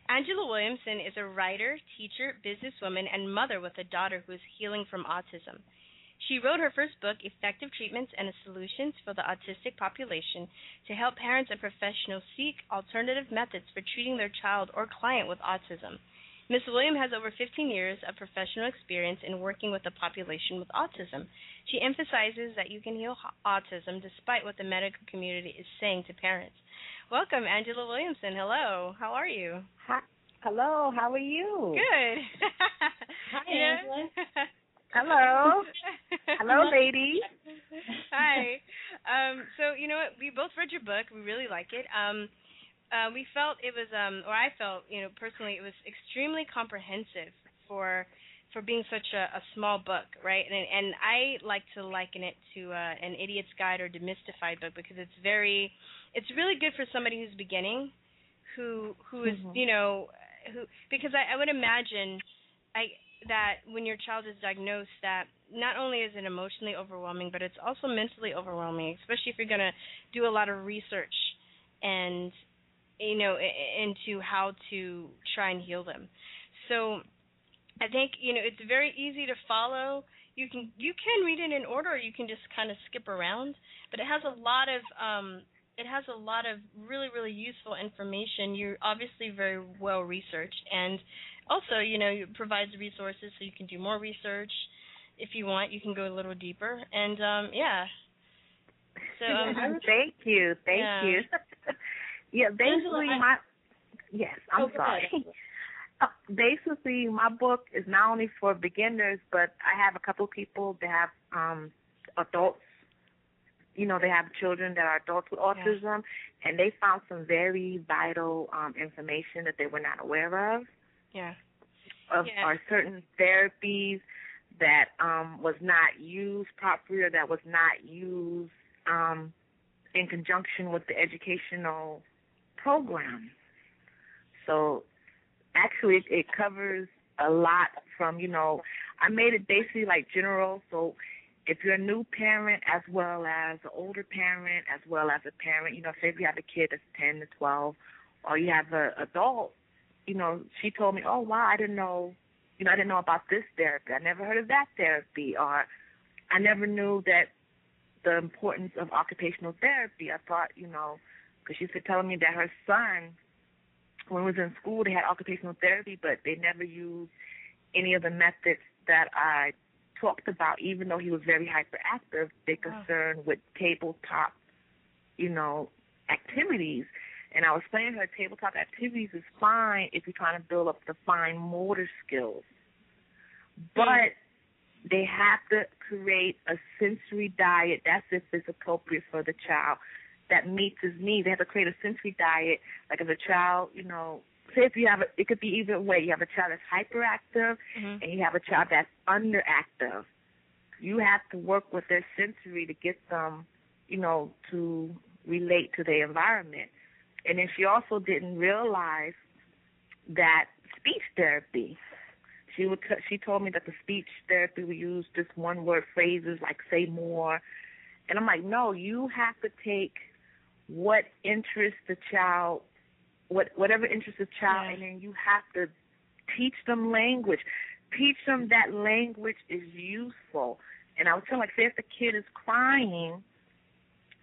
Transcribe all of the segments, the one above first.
Angela Williamson is a writer, teacher, businesswoman, and mother with a daughter who is healing from autism. She wrote her first book, Effective Treatments and Solutions for the Autistic Population, to help parents and professionals seek alternative methods for treating their child or client with autism. Ms. Williams has over 15 years of professional experience in working with the population with autism. She emphasizes that you can heal autism despite what the medical community is saying to parents. Welcome, Angela Williamson. Hello. How are you? Hi. Hello. How are you? Good. Hi, Angela. Hello. Hello, ladies. Hi. So, you know what? We both read your book. We really like it. We felt it was, or I felt, personally, it was extremely comprehensive for being such a small book, right? And I like to liken it to an Idiot's Guide or Demystified book because it's really good for somebody who's beginning, who is, because I would imagine that when your child is diagnosed, that not only is it emotionally overwhelming, but it's also mentally overwhelming, especially if you're going to do a lot of research and into how to try and heal them. So I think it's very easy to follow. You can read it in order, or you can just kind of skip around. But it has a lot of really, really useful information. You're obviously very well researched, and also it provides resources so you can do more research. If you want, you can go a little deeper, and yeah. So thank you. Yeah, basically Angela, I'm sorry. Basically, my book is not only for beginners, but I have a couple of people that have adults. They have children that are adults with autism, and they found some very vital information that they were not aware of. Yeah. Or certain therapies that was not used properly, or that was not used in conjunction with the educational program. So actually it covers a lot from, I made it basically like general. So if you're a new parent as well as an older parent as well as a parent, say if you have a kid that's 10 to 12 or you have an adult, she told me, oh, wow, I didn't know about this therapy. I never heard of that therapy. Or I never knew that the importance of occupational therapy. I thought, because she was telling me that her son, when he was in school, they had occupational therapy, but they never used any of the methods that I talked about, even though he was very hyperactive. They concerned with tabletop, activities. And I was saying her tabletop activities is fine if you're trying to build up the fine motor skills. But they have to create a sensory diet. That's if it's appropriate for the child that meets his needs. They have to create a sensory diet. Like if a child, say if you have it could be either way. You have a child that's hyperactive and you have a child that's underactive. You have to work with their sensory to get them, to relate to their environment. And then she also didn't realize that speech therapy, she told me that the speech therapy we use just one word phrases like say more. And I'm like, no, you have to take what interests the child, whatever interests the child, and then you have to teach them language. Teach them that language is useful. And I was telling, say if the kid is crying,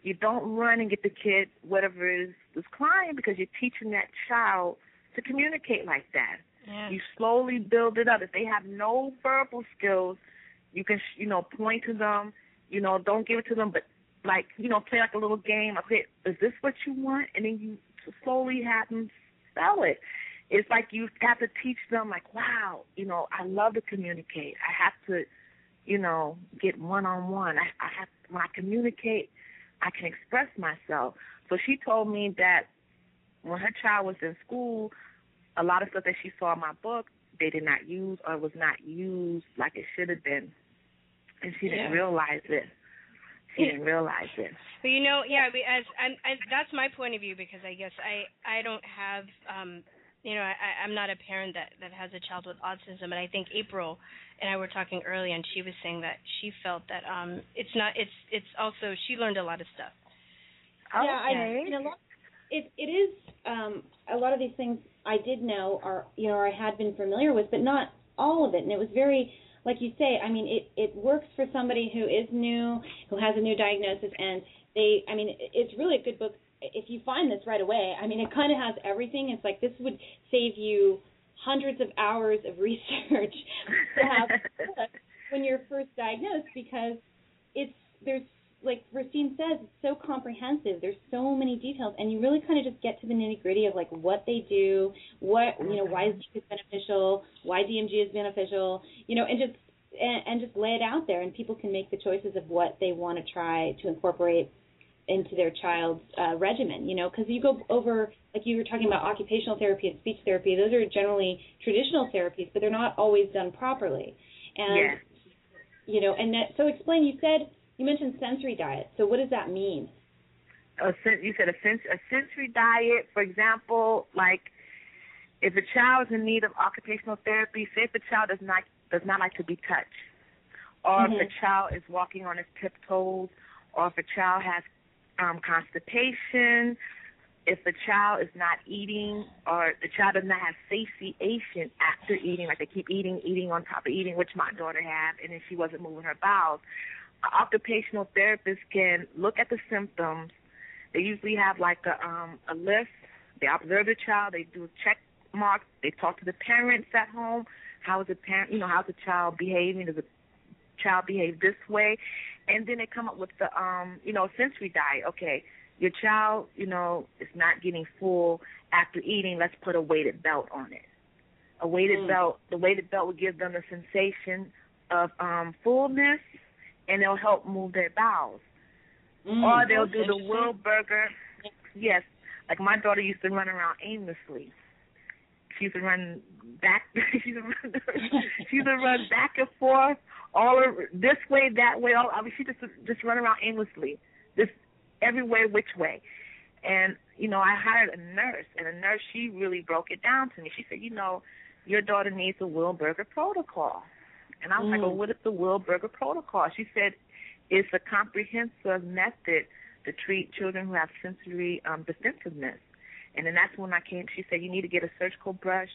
you don't run and get the kid whatever is crying, because you're teaching that child to communicate like that. Yeah. You slowly build it up. If they have no verbal skills, you can, point to them, don't give it to them, but play like a little game. I say, is this what you want? And then you slowly have them spell it. It's like you have to teach them, like, wow, I love to communicate. I have to, get one-on-one. When I communicate, I can express myself. So she told me that when her child was in school, a lot of stuff that she saw in my book, they did not use or was not used like it should have been. And she didn't realize it. She didn't realize it. But that's my point of view, because I guess I don't have, I'm not a parent that has a child with autism, and I think April and I were talking earlier, and she was saying that she felt that it's also, she learned a lot of stuff. Yeah, it is a lot of these things I did know or I had been familiar with, but not all of it. And it was very, like you say, I mean, it works for somebody who is new, who has a new diagnosis, and it's really a good book. If you find this right away, I mean, it kind of has everything. It's like this would save you hundreds of hours of research to have when you're first diagnosed, because there's, like Virstyne says, it's so comprehensive. There's so many details, and you really kind of just get to the nitty-gritty of, like, what they do, why ZEEK is beneficial, why DMG is beneficial, and just lay it out there, and people can make the choices of what they want to try to incorporate into their child's regimen, because you go over, like you were talking about occupational therapy and speech therapy, those are generally traditional therapies, but they're not always done properly. And, so explain, you mentioned sensory diet. So what does that mean? You said a sensory diet, for example, like if a child is in need of occupational therapy, say if the child does not like to be touched, or if a child is walking on his tiptoes, or if a child has constipation, if the child is not eating, or the child does not have satiation after eating, like they keep eating on top of eating, which my daughter had, and then she wasn't moving her bowels. An occupational therapist can look at the symptoms. They usually have like a list. They observe the child. They do check marks. They talk to the parents at home. How's the child behaving? Does the child behave this way? And then they come up with the sensory diet. Okay, your child is not getting full after eating. Let's put a weighted belt on it. A weighted belt. The weighted belt will give them the sensation of fullness, and it'll help move their bowels. Or they'll do the Wilberger. Yes, like my daughter used to run around aimlessly. She used to run back. she used to run back and forth, all over, this way, that way. She just run around aimlessly, just everywhere, which way. And I hired a nurse, and the nurse, she really broke it down to me. She said, your daughter needs a Wilberger protocol. And I was like, well, what is the Wilberger protocol? She said, it's a comprehensive method to treat children who have sensory defensiveness. And then that's when she said, you need to get a surgical brush,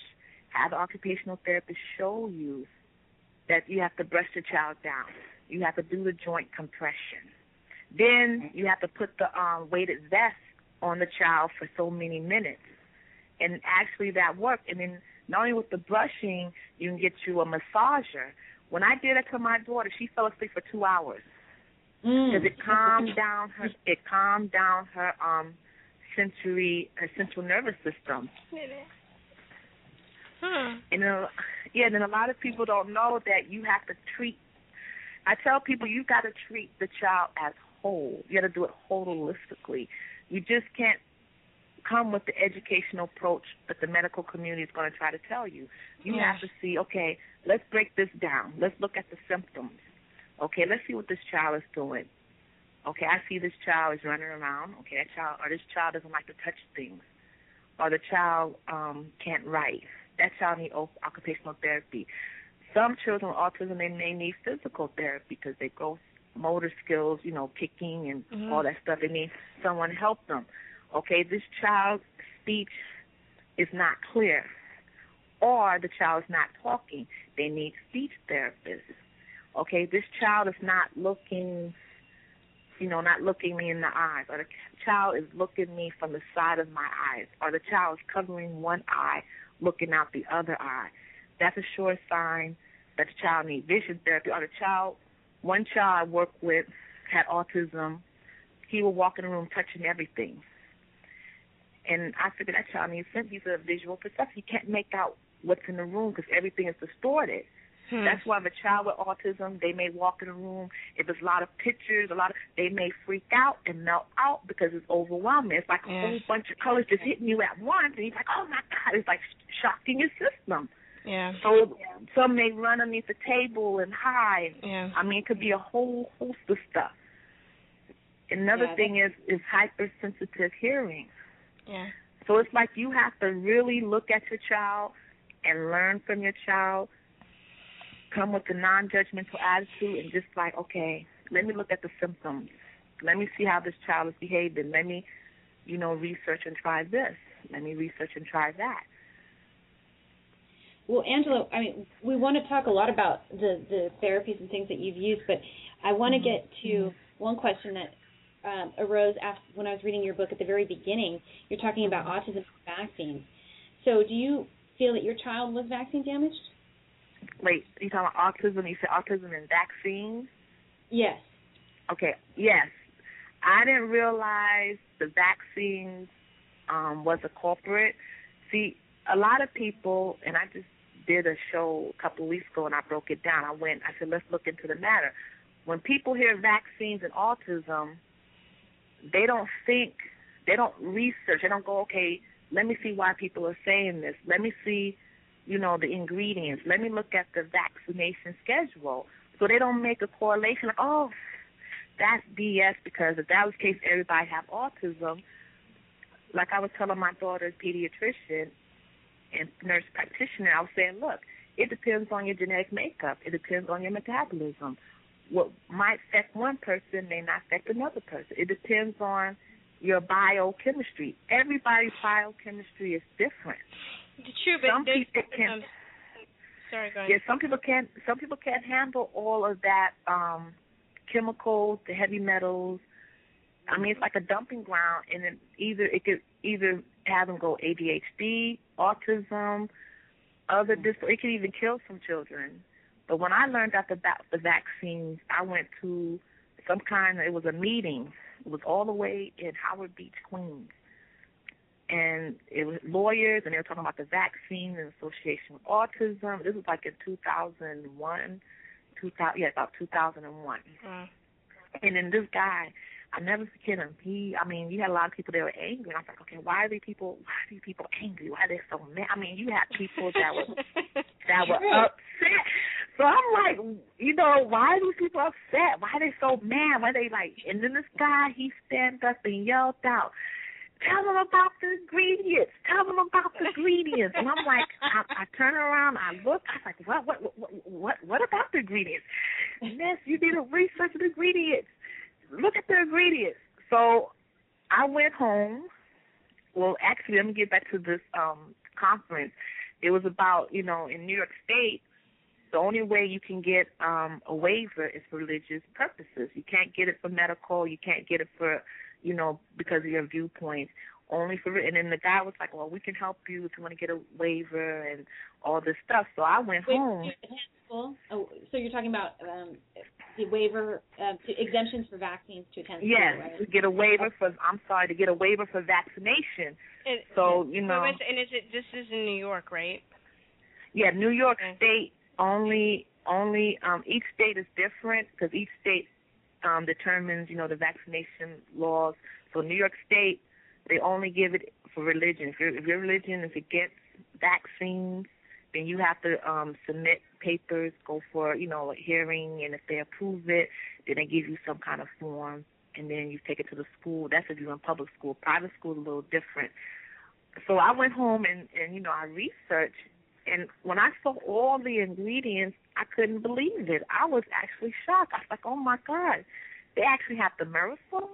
have the occupational therapist show you that you have to brush the child down. You have to do the joint compression. Then you have to put the weighted vest on the child for so many minutes. And actually that worked. And then not only with the brushing, you can get you a massager. When I did it to my daughter, she fell asleep for 2 hours because it calmed down her. It calmed down her central nervous system. And then a lot of people don't know that you have to treat. I tell people you got to treat the child as whole. You got to do it holistically. You just can't come with the educational approach that the medical community is going to try to tell you. You have to see, okay, let's break this down. Let's look at the symptoms. Okay, let's see what this child is doing. Okay, I see this child is running around. Okay, this child doesn't like to touch things. Or the child can't write. That child needs occupational therapy. Some children with autism, they may need physical therapy because they grow motor skills, kicking and all that stuff. They need someone to help them. Okay, this child's speech is not clear, or the child is not talking. They need speech therapists. Okay, this child is not looking me in the eyes, or the child is looking me from the side of my eyes, or the child is covering one eye, looking out the other eye. That's a sure sign that the child needs vision therapy. Or one child I worked with had autism. He would walk in the room touching everything. And I figured that child needs sense. He's a visual perception. He can't make out what's in the room because everything is distorted. That's why the child with autism, they may walk in a room, if there's a lot of pictures, they may freak out and melt out because it's overwhelming. It's like a whole bunch of colors just hitting you at once, and you're like, oh, my God, it's like shocking your system. Yeah. So some may run underneath the table and hide. Yeah. I mean, it could be a whole host of stuff. Another thing is hypersensitive hearing. Yeah. So it's like you have to really look at your child and learn from your child, come with a non-judgmental attitude and just like, okay, let me look at the symptoms. Let me see how this child is behaving. Let me research and try this. Let me research and try that. Well, Angela, I mean, we want to talk a lot about the therapies and things that you've used, but I want to get to one question that arose when I was reading your book at the very beginning. You're talking about autism vaccines. So do you feel that your child was vaccine damaged? Wait, you talking about autism? You said autism and vaccines? Yes. Okay, yes. I didn't realize the vaccines was a culprit. See, a lot of people, and I just did a show a couple of weeks ago and I broke it down. I said, let's look into the matter. When people hear vaccines and autism, they don't think, they don't research, they don't go, okay, let me see why people are saying this. Let me see, the ingredients. Let me look at the vaccination schedule. So they don't make a correlation like, oh, that's BS, because if that was the case, everybody have autism. Like I was telling my daughter's pediatrician and nurse practitioner, I was saying, look, it depends on your genetic makeup. It depends on your metabolism. What might affect one person may not affect another person. It depends on your biochemistry. Everybody's biochemistry is different. True, but some people can. Sorry, go ahead. Yeah, some people can't. Some people can't handle all of that chemicals, the heavy metals. I mean, it's like a dumping ground, and it could either have them go ADHD, autism, other it could even kill some children. But when I learned about the vaccines, I went to it was a meeting. It was all the way in Howard Beach, Queens. And it was lawyers, and they were talking about the vaccine in association with autism. This was like in 2001, about 2001. And then this guy, I never forget him. You had a lot of people that were angry. And I was like, okay, why are these people angry? Why are they so mad? I mean, you had people that were upset. So I'm like, why are these people upset? Why are they so mad? Why are they like? And then this guy, he stand up and yelled out, tell them about the ingredients. Tell them about the ingredients. And I'm like, I turn around, I look, I was like, what about the ingredients? Yes, you need to research the ingredients. Look at the ingredients. So I went home. Well, actually, let me get back to this conference. It was about, in New York State, the only way you can get a waiver is for religious purposes. You can't get it for medical. You can't get it for, because of your viewpoint. Only for, and then the guy was like, well, we can help you if you want to get a waiver and all this stuff. So I went home. Oh, so you're talking about the waiver, exemptions for vaccines to attend school, yes, right? to get a waiver to get a waiver for vaccination. And this is in New York, right? Yeah, New York State only, each state is different because each state determines, the vaccination laws. So New York State, they only give it for religion. If your religion is against vaccines, then you have to submit papers, go for, a hearing, and if they approve it, then they give you some kind of form, and then you take it to the school. That's if you're in public school. Private school is a little different. So I went home and I researched, and when I saw all the ingredients, I couldn't believe it. I was actually shocked. I was like, oh, my God. They actually have thimerosal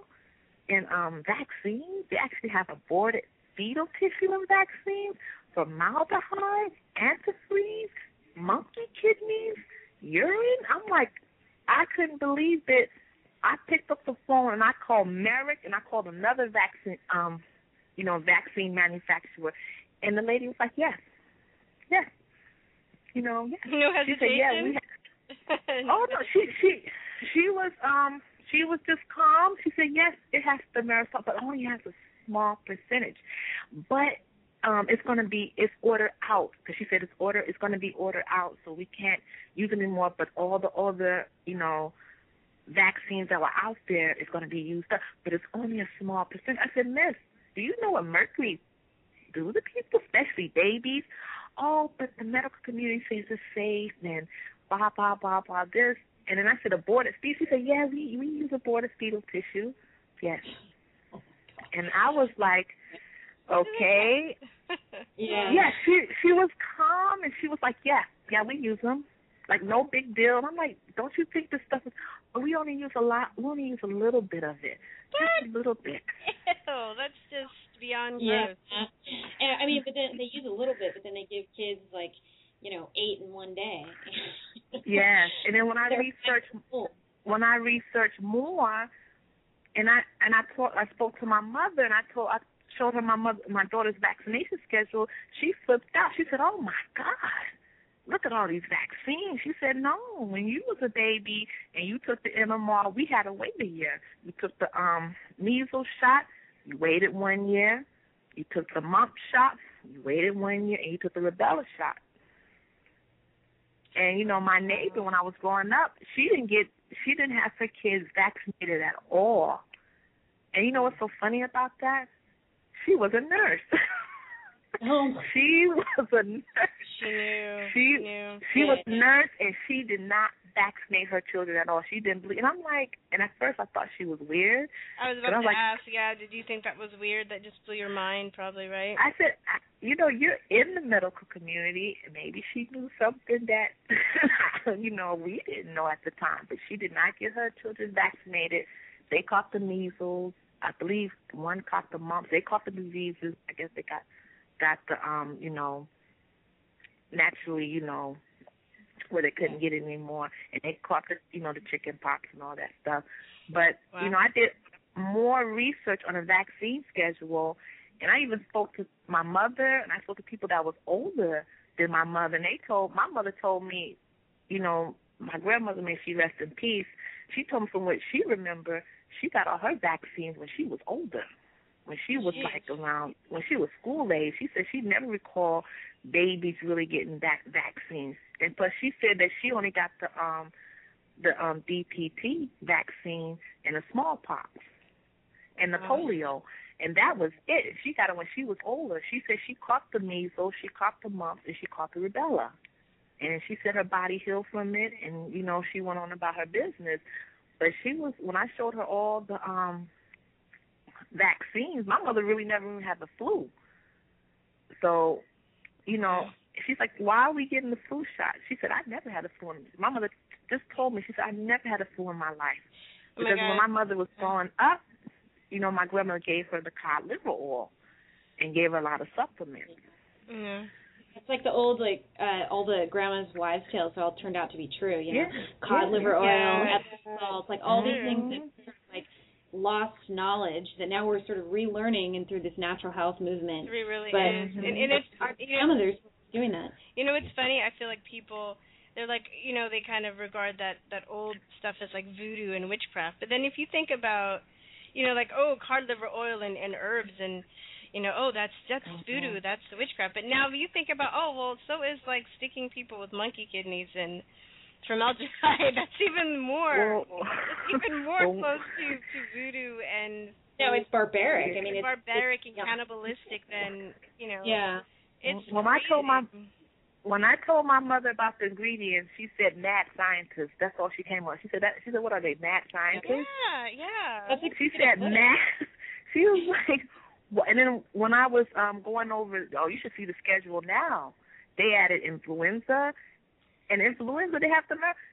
in vaccines. They actually have aborted fetal tissue in vaccines, formaldehyde, antifreeze, monkey kidneys, urine. I'm like, I couldn't believe it. I picked up the phone and I called Merrick and I called another vaccine, vaccine manufacturer, and the lady was like, yes. Yes. Yes. No hesitation. She said, yeah, oh no, she was just calm. She said, yes, it has thimerosal, but only has a small percentage. But it's ordered out, because she said it's going to be ordered out, so we can't use it anymore. But all the other, vaccines that were out there is going to be used up, but it's only a small percentage. I said, Miss, do you know what mercury do to people, especially babies? Oh, but the medical community says it's safe and blah, blah, blah, blah, this. And then I said, aborted fetal. She said, yeah, we use aborted fetal tissue. Yes. And I was like, okay. Yeah. Yeah, she was calm, and she was like, yeah, we use them. like no big deal. And I'm like, don't you think this stuff is? We only use a lot. We only use a little bit of it, just a little bit. Ew, that's just beyond Yeah. gross. And I mean, but then they use a little bit, but then they give kids like, 8 in one day. Yes, and then when I research more, and I spoke to my mother, and I showed her my daughter's vaccination schedule. She flipped out. She said, "Oh my God, look at all these vaccines." She said, "No, when you was a baby and you took the MMR, we had to wait a year. You took the measles shot, you waited 1 year. You took the mumps shot, you waited 1 year, and you took the rubella shot." And my neighbor, when I was growing up, she didn't have her kids vaccinated at all. And you know what's so funny about that? She was a nurse. Oh. She was a nurse. She knew. She was a nurse, and she did not vaccinate her children at all. She didn't believe. And I'm like, and at first I thought she was weird. I was about to ask, did you think that was weird? That just blew your mind, probably, right? I said, you're in the medical community, and maybe she knew something that, we didn't know at the time. But she did not get her children vaccinated. They caught the measles. I believe one caught the mumps. They caught the diseases. I guess they got the, naturally, where they couldn't get it anymore. And they caught the, the chicken pox and all that stuff. But, wow. I did more research on a vaccine schedule, and I even spoke to my mother, and I spoke to people that was older than my mother, and my mother told me, my grandmother, may she rest in peace, she told me from what she remembered, she got all her vaccines when she was older. When she was when she was school age. She said she never recalled babies really getting vaccines. And plus she said that she only got the DPT vaccine and the smallpox and the polio. And that was it. She got it when she was older. She said she caught the measles, she caught the mumps, and she caught the rubella. And she said her body healed from it, and, she went on about her business. But when I showed her all the vaccines, my mother really never even had the flu. So, she's like, why are we getting the flu shot? She said, I never had a flu. My mother just told me, she said, I never had a flu in my life. Because when my mother was growing up, my grandmother gave her the cod liver oil and gave her a lot of supplements. Yeah. It's like the old, all the grandma's wives' tales all turned out to be true, Cod liver oil, Epsom salts, all these things that are lost knowledge that now we're sort of relearning and through this natural health movement. It really is. And it's, grandmothers doing that. It's funny. I feel like people, they're like, they kind of regard that old stuff as like voodoo and witchcraft. But then if you think about, cod liver oil and herbs and, that's voodoo, that's the witchcraft. But now you think about, so is like sticking people with monkey kidneys and formaldehyde. That's even more, close to voodoo and. No, it's barbaric. I mean, it's barbaric and cannibalistic than, Yeah. It's when I told my mother about the ingredients, she said mad scientists. That's all she came on. She said, what are they, mad scientists? Yeah. She said mad. She was like, and then when I was going over, you should see the schedule now. They added influenza. And influenza, they have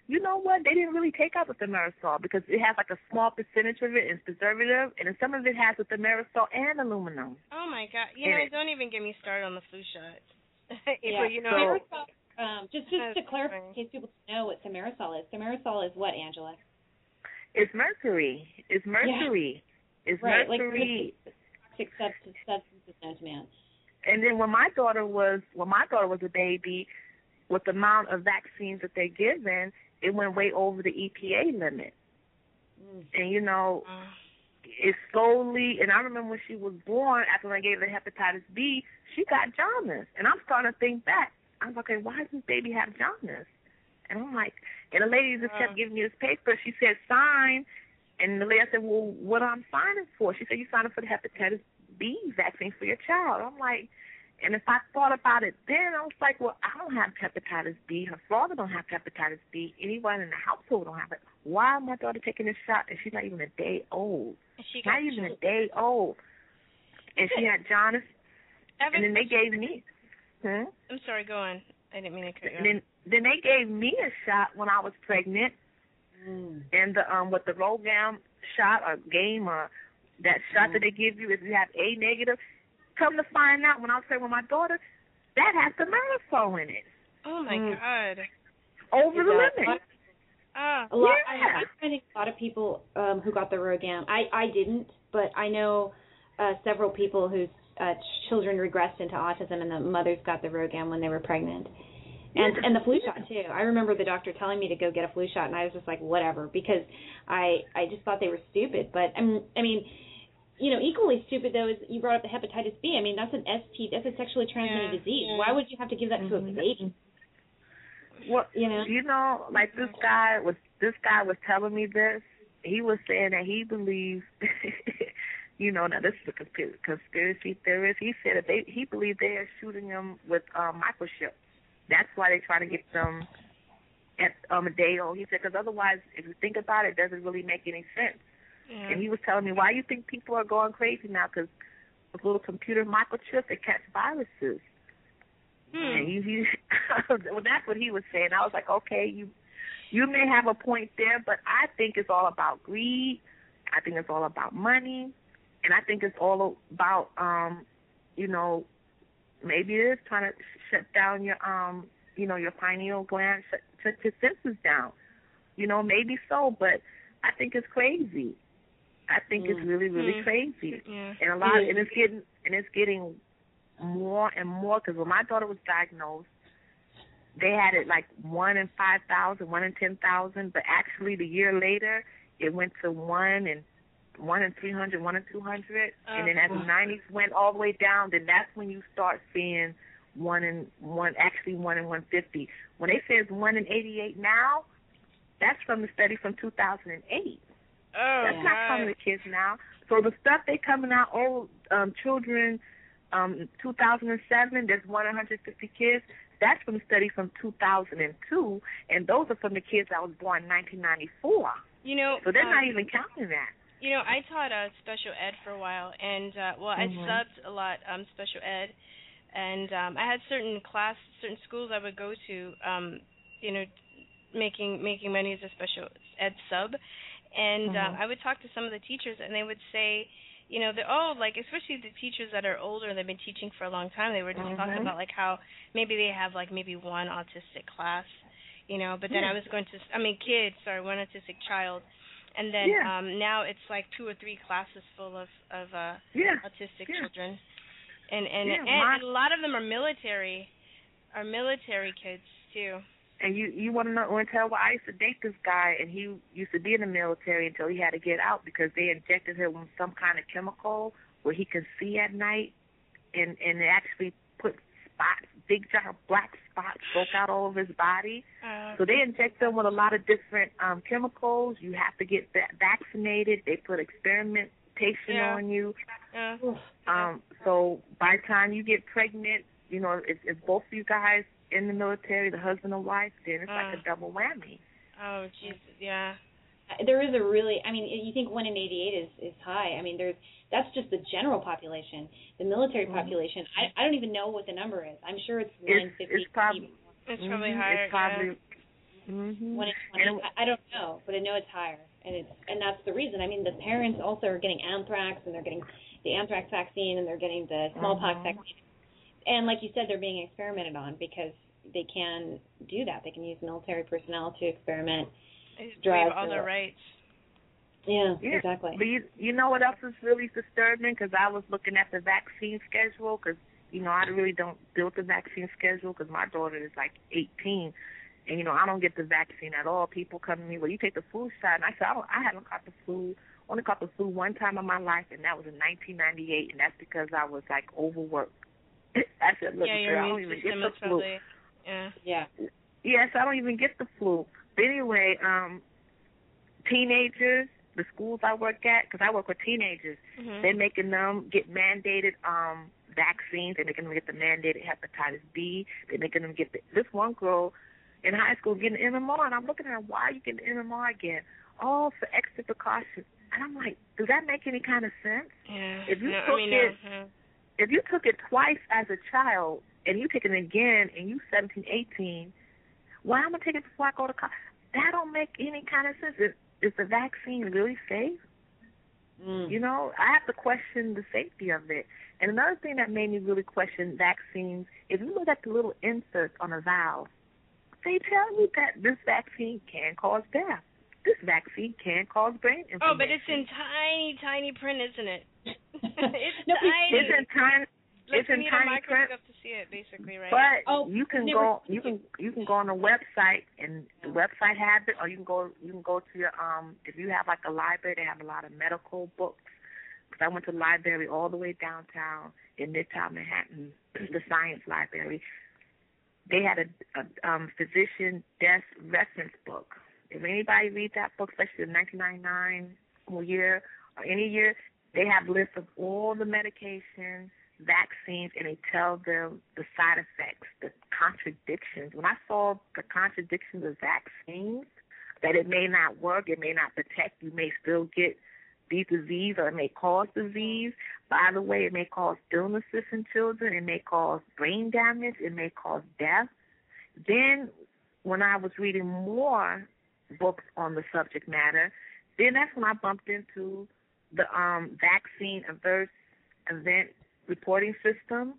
you know what? They didn't really take out the thimerosal because it has like a small percentage of it is preservative, and then some of it has the thimerosal and aluminum. Oh my God! Don't even get me started on the flu shot. Just to clarify, in case people don't know what thimerosal is. Thimerosal is what, Angela? It's mercury. It's mercury. Yeah. It's right, mercury. Like substances known to man. And then when my daughter was a baby, with the amount of vaccines that they're given, it went way over the EPA limit. And, it's slowly, and I remember when she was born, after I gave her hepatitis B, she got jaundice. And I'm starting to think back. I was like, okay, why does this baby have jaundice? And I'm like, and the lady just kept giving me this paper. She said, sign. And the lady said, well, what am I signing for? She said, you signed up for the hepatitis B vaccine for your child. I'm like, and if I thought about it then, I was like, well, I don't have hepatitis B. Her father don't have hepatitis B. Anyone in the household don't have it. Why is my daughter taking this shot and she's not even a day old? Not even a day old. And she had jaundice. And then they gave me. I'm sorry, go on. I didn't mean to cut you off. Then they gave me a shot when I was pregnant, and the with the Rogam shot or game or that shot that they give you if you have A negative. Come to find out, when I was pregnant with my daughter, that has the Marisol in it. Oh my God! Over the limit. I'm finding a lot of people who got the Rogam. I didn't, but I know several people whose children regressed into autism, and the mothers got the Rogam when they were pregnant. And the flu shot too. I remember the doctor telling me to go get a flu shot, and I was just like, whatever, because I just thought they were stupid. But I mean, you know, equally stupid though is you brought up the hepatitis B. I mean, that's an ST, that's a sexually transmitted disease. Why would you have to give that to a baby? Well, you know, like this guy was telling me this. He was saying that he believes, you know, now this is a conspiracy theorist. He said that he believes they are shooting them with microchips. That's why they try to get them at a day old. He said, because otherwise, if you think about it, it doesn't really make any sense. Yeah. And he was telling me, why you think people are going crazy now? Because with little computer microchips, they catch viruses. And he well, that's what he was saying. I was like, okay, you may have a point there, but I think it's all about greed. I think it's all about money, and I think it's all about, you know, maybe it is trying to shut down your, you know, your pineal gland, shut your senses down. You know, maybe so, but I think it's crazy. I think it's really, really crazy, and it's getting more and more, because when my daughter was diagnosed, they had it like 1 in 5,000, 1 in 10,000, but actually the year later it went to 1 in 300, 1 in 200, and then as the 90s went all the way down, then that's when you start seeing 1 in 150. When they say it's 1 in 88 now, that's from the study from 2008. That's not coming to kids now. So the stuff they coming out, children. 2007, there's 150 kids. That's from a study from 2002, and those are from the kids that was born in 1994. You know, so they're not even counting that. You know, I taught special ed for a while, and I subbed a lot special ed, and I had certain schools I would go to, you know, making money as a special ed sub, and I would talk to some of the teachers, and they would say, you know, like, especially the teachers that are older, they've been teaching for a long time, they were just talking about, like, how maybe they have, like, maybe one autistic class, you know, but then one autistic child, and then now it's, like, 2 or 3 classes full of autistic children. And a lot of them are military kids, too. And you want to know, I used to date this guy, and he used to be in the military until he had to get out because they injected him with some kind of chemical where he could see at night, and it actually put spots, big giant black spots broke out all over his body. So they inject them with a lot of different chemicals. You have to get vaccinated. They put experimentation on you. So by the time you get pregnant, you know, if both of you guys in the military, the husband and wife, then it's like a double whammy. Oh, Jesus, yeah. There is you think 1 in 88 is high. I mean, that's just the general population. The military population, I don't even know what the number is. I'm sure it's 150. It's probably higher. It's probably 1 in 20. I don't know, but I know it's higher, and that's the reason. I mean, the parents also are getting anthrax, and they're getting the anthrax vaccine, and they're getting the smallpox vaccine. And like you said, they're being experimented on because they can do that. They can use military personnel to experiment. They have all their rights. Yeah, exactly. But you know what else is really disturbing? Because I was looking at the vaccine schedule because, you know, I really don't build the vaccine schedule because my daughter is like 18. And, you know, I don't get the vaccine at all. People come to me, well, you take the flu shot. And I said, I haven't caught the flu. Only caught the flu one time in my life, and that was in 1998. And that's because I was, like, overworked. I said, look, girl, I don't even get the flu. Yes, I don't even get the flu. But anyway, teenagers, the schools I work at, because I work with teenagers, they're making them get mandated vaccines. They're making them get the mandated hepatitis B. They're making them get this one girl in high school getting MMR, and I'm looking at her, why are you getting MMR again? Oh, for extra precautions. And I'm like, does that make any kind of sense? Yeah. If you took it twice as a child and you take it again, and you 17, 18, well, I'm going to take it before I go to college. That don't make any kind of sense. Is the vaccine really safe? You know, I have to question the safety of it. And another thing that made me really question vaccines, if you look at the little inserts on a vial, they tell you that this vaccine can cause death. This vaccine can cause brain inflammation. Oh, but it's in tiny, tiny print, isn't it? It's No, tiny. It's in tiny. Like It's in you need tiny a microscope to see it, basically, right? But Oh, you can never- go you can go on a website, and the website has it, or you can go to your if you have like a library, they have a lot of medical books. Because I went to the library all the way downtown in Midtown Manhattan, the Science Library. They had a physician death reference book. If anybody reads that book, especially the 1999 year or any year, they have lists of all the medications, vaccines, and they tell them the side effects, the contradictions. When I saw the contradictions of vaccines, that it may not work, it may not protect, you may still get the disease, or it may cause disease. By the way, it may cause illnesses in children, it may cause brain damage, it may cause death. Then when I was reading more books on the subject matter, then that's when I bumped into the vaccine adverse event reporting system.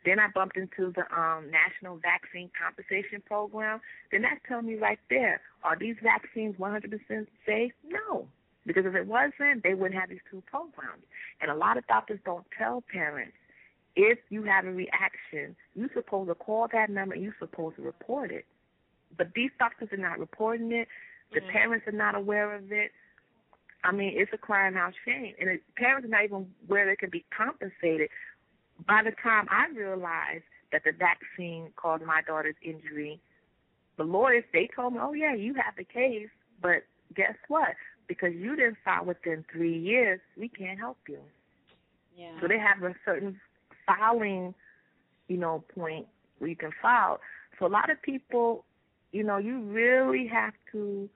Then I bumped into the National Vaccine Compensation Program. Then that's telling me right there, are these vaccines 100% safe? No. Because if it wasn't, they wouldn't have these two programs. And a lot of doctors don't tell parents, if you have a reaction, you're supposed to call that number and you're supposed to report it. But these doctors are not reporting it. The parents are not aware of it. I mean, it's a crying out shame. And parents are not even aware they can be compensated. By the time I realized that the vaccine caused my daughter's injury, the lawyers, they told me, oh, yeah, you have the case, but guess what? Because you didn't file within 3 years, we can't help you. Yeah. So they have a certain filing, point where you can file. So a lot of people, you really have to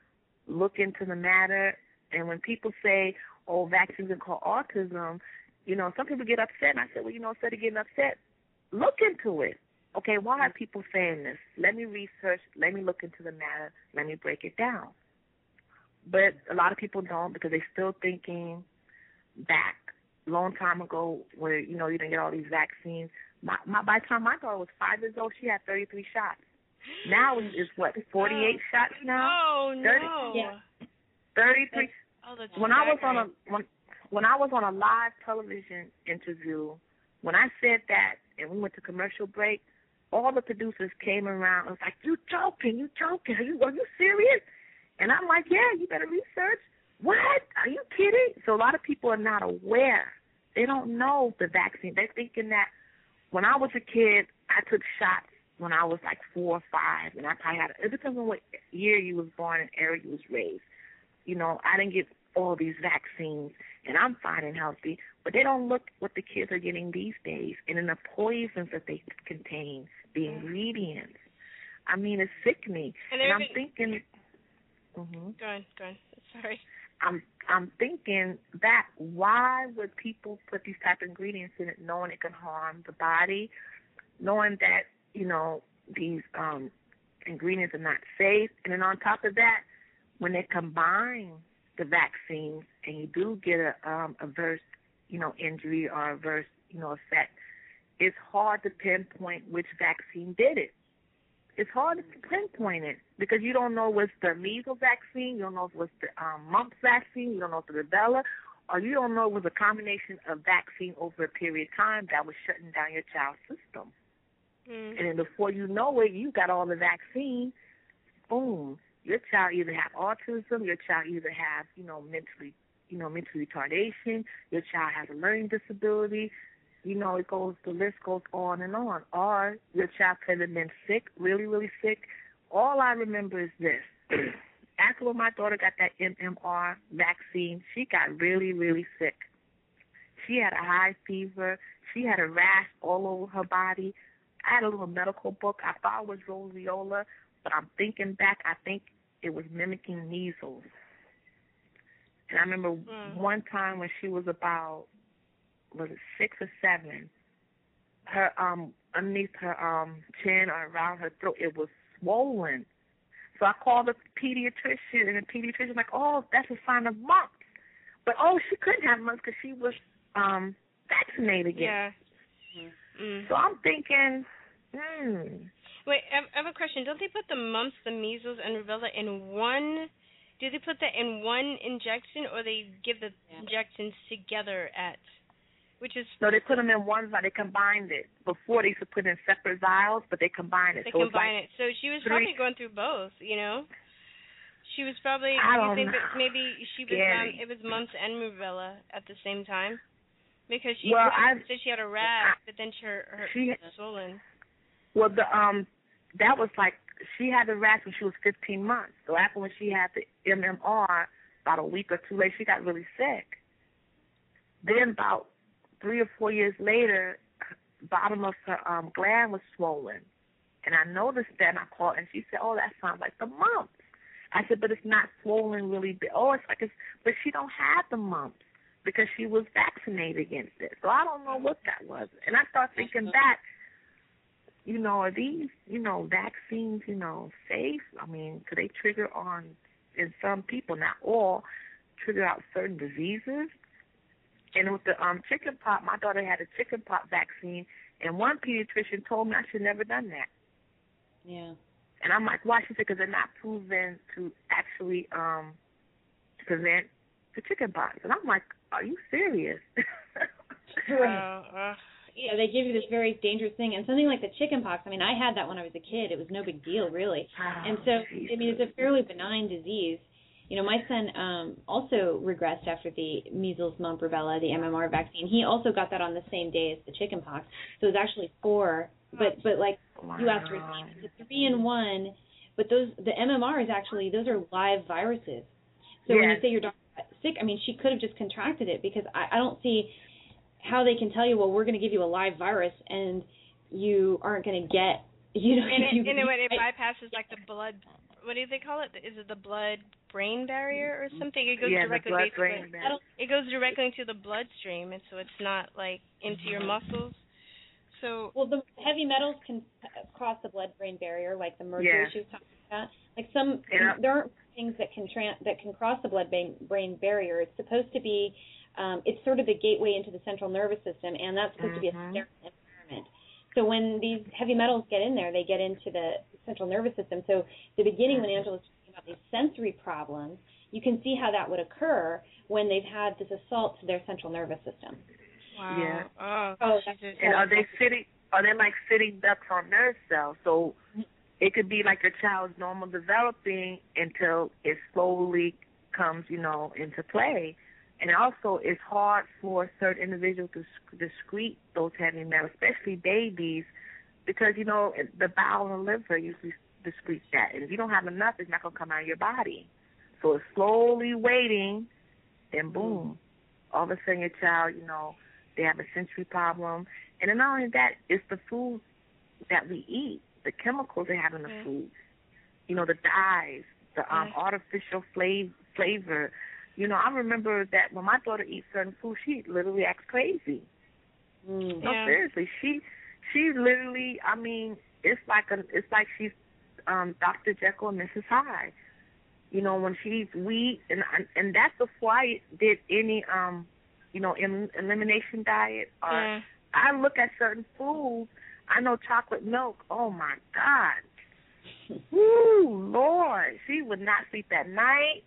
look into the matter. And when people say, oh, vaccines are called autism, some people get upset. And I said, well, instead of getting upset, look into it. Okay, why are people saying this? Let me research. Let me look into the matter. Let me break it down. But a lot of people don't, because they're still thinking back a long time ago where, you didn't get all these vaccines. By the time my daughter was 5 years old, she had 33 shots. Now it's what, 48 shots now? Oh, no. 33. That's when I was on a live television interview, when I said that and we went to commercial break, all the producers came around and was like, you joking. Are you serious? And I'm like, yeah, you better research. What? Are you kidding? So a lot of people are not aware. They don't know the vaccine. They're thinking that when I was a kid, I took shots when I was like 4 or 5, and I probably it depends on what year you was born and area you was raised. I didn't get all these vaccines, and I'm fine and healthy, but they don't look what the kids are getting these days, and in the poisons that they contain, the ingredients. I mean, it's sickening. And I'm thinking... Mm-hmm. Go on. Sorry. I'm thinking that why would people put these type of ingredients in it, knowing it can harm the body, knowing that these ingredients are not safe, and then on top of that, when they combine the vaccines and you do get a adverse injury or adverse effect, it's hard to pinpoint which vaccine did it. It's hard to pinpoint it because you don't know what's the measles vaccine, you don't know if it was the mumps vaccine, you don't know if it was the rubella, or you don't know it was a combination of vaccine over a period of time that was shutting down your child's system. And then before you know it, you got all the vaccine, boom, your child either have autism, your child either have, mental retardation, your child has a learning disability, the list goes on and on. Or your child could have been sick, really, really sick. All I remember is this. After when my daughter got that MMR vaccine, she got really, really sick. She had a high fever. She had a rash all over her body. I had a little medical book. I thought it was roseola, but I'm thinking back, I think it was mimicking measles. And I remember one time when she was about, was it 6 or 7, her underneath her chin or around her throat, it was swollen. So I called the pediatrician, and the pediatrician was like, oh, that's a sign of mumps. But, she couldn't have mumps because she was vaccinated again. Yeah. Mm. So I'm thinking, Wait, I have a question. Don't they put the mumps, the measles, and rubella in one? Do they put that in one injection, or they give the injections together at? Which is no, they put them in one vial. They combined it. Before they used to put in separate vials, but they combined it. They so combine it. So she was probably going through both, She was probably. I You don't think know. that maybe she was it was mumps and rubella at the same time? Because she said she had a rash, but then her was swollen. Well, that was like she had the rash when she was 15 months. So after when she had the MMR, about a week or two later, she got really sick. Then about 3 or 4 years later, bottom of her gland was swollen. And I noticed that, and I called, and she said, oh, that sounds like the mumps. I said, but it's not swollen really big. Oh, it's like but she don't have the mumps because she was vaccinated against it. So I don't know what that was. And I started thinking back, are these, vaccines, safe? I mean, could they trigger in some people, not all, trigger out certain diseases? And with the chickenpox, my daughter had a chickenpox vaccine, and one pediatrician told me I should never done that. Yeah. And I'm like, why? She said, because they're not proven to actually prevent the chickenpox. And I'm like, are you serious? Yeah, they give you this very dangerous thing. And something like the chickenpox, I mean, I had that when I was a kid. It was no big deal, really. And so, I mean, it's a fairly benign disease. My son also regressed after the measles, mumps, rubella, the MMR vaccine. He also got that on the same day as the chickenpox. So it was actually 4. But like you asked, it's a 3-in-1. But the MMR is actually, those are live viruses. So when you say your daughter got sick, I mean, she could have just contracted it, because I don't see how they can tell you, well, we're going to give you a live virus and you aren't going to get, it bypasses like the blood. What do they call it? Is it the blood-brain barrier or something? It goes directly. The blood-brain barrier. It goes directly into the bloodstream, and so it's not like into your muscles. So the heavy metals can cross the blood-brain barrier, like the mercury she was talking about. Like there aren't things that can cross the blood-brain barrier. It's supposed to be. It's sort of the gateway into the central nervous system, and that's supposed to be a sterile environment. So when these heavy metals get in there, they get into the central nervous system. So the beginning, when Angela was talking about these sensory problems, you can see how that would occur when they've had this assault to their central nervous system. Wow. Yeah. And are they like sitting ducks on nerve cells? So it could be like a child's normal developing until it slowly comes, into play. And also, it's hard for certain individuals to excrete those heavy metals, especially babies, because, the bowel and liver usually excrete that. And if you don't have enough, it's not going to come out of your body. So it's slowly waiting, then boom. All of a sudden, your child, they have a sensory problem. And then not only that, it's the food that we eat, the chemicals they have in the food. The dyes, the artificial flavor. I remember that when my daughter eats certain food, she literally acts crazy. No, seriously, she literally. I mean, it's like she's Dr. Jekyll and Mrs. Hyde. When she eats wheat, and that's before I did any elimination diet. Or I look at certain foods. I know chocolate milk. Oh my God, woo, Lord, she would not sleep at night.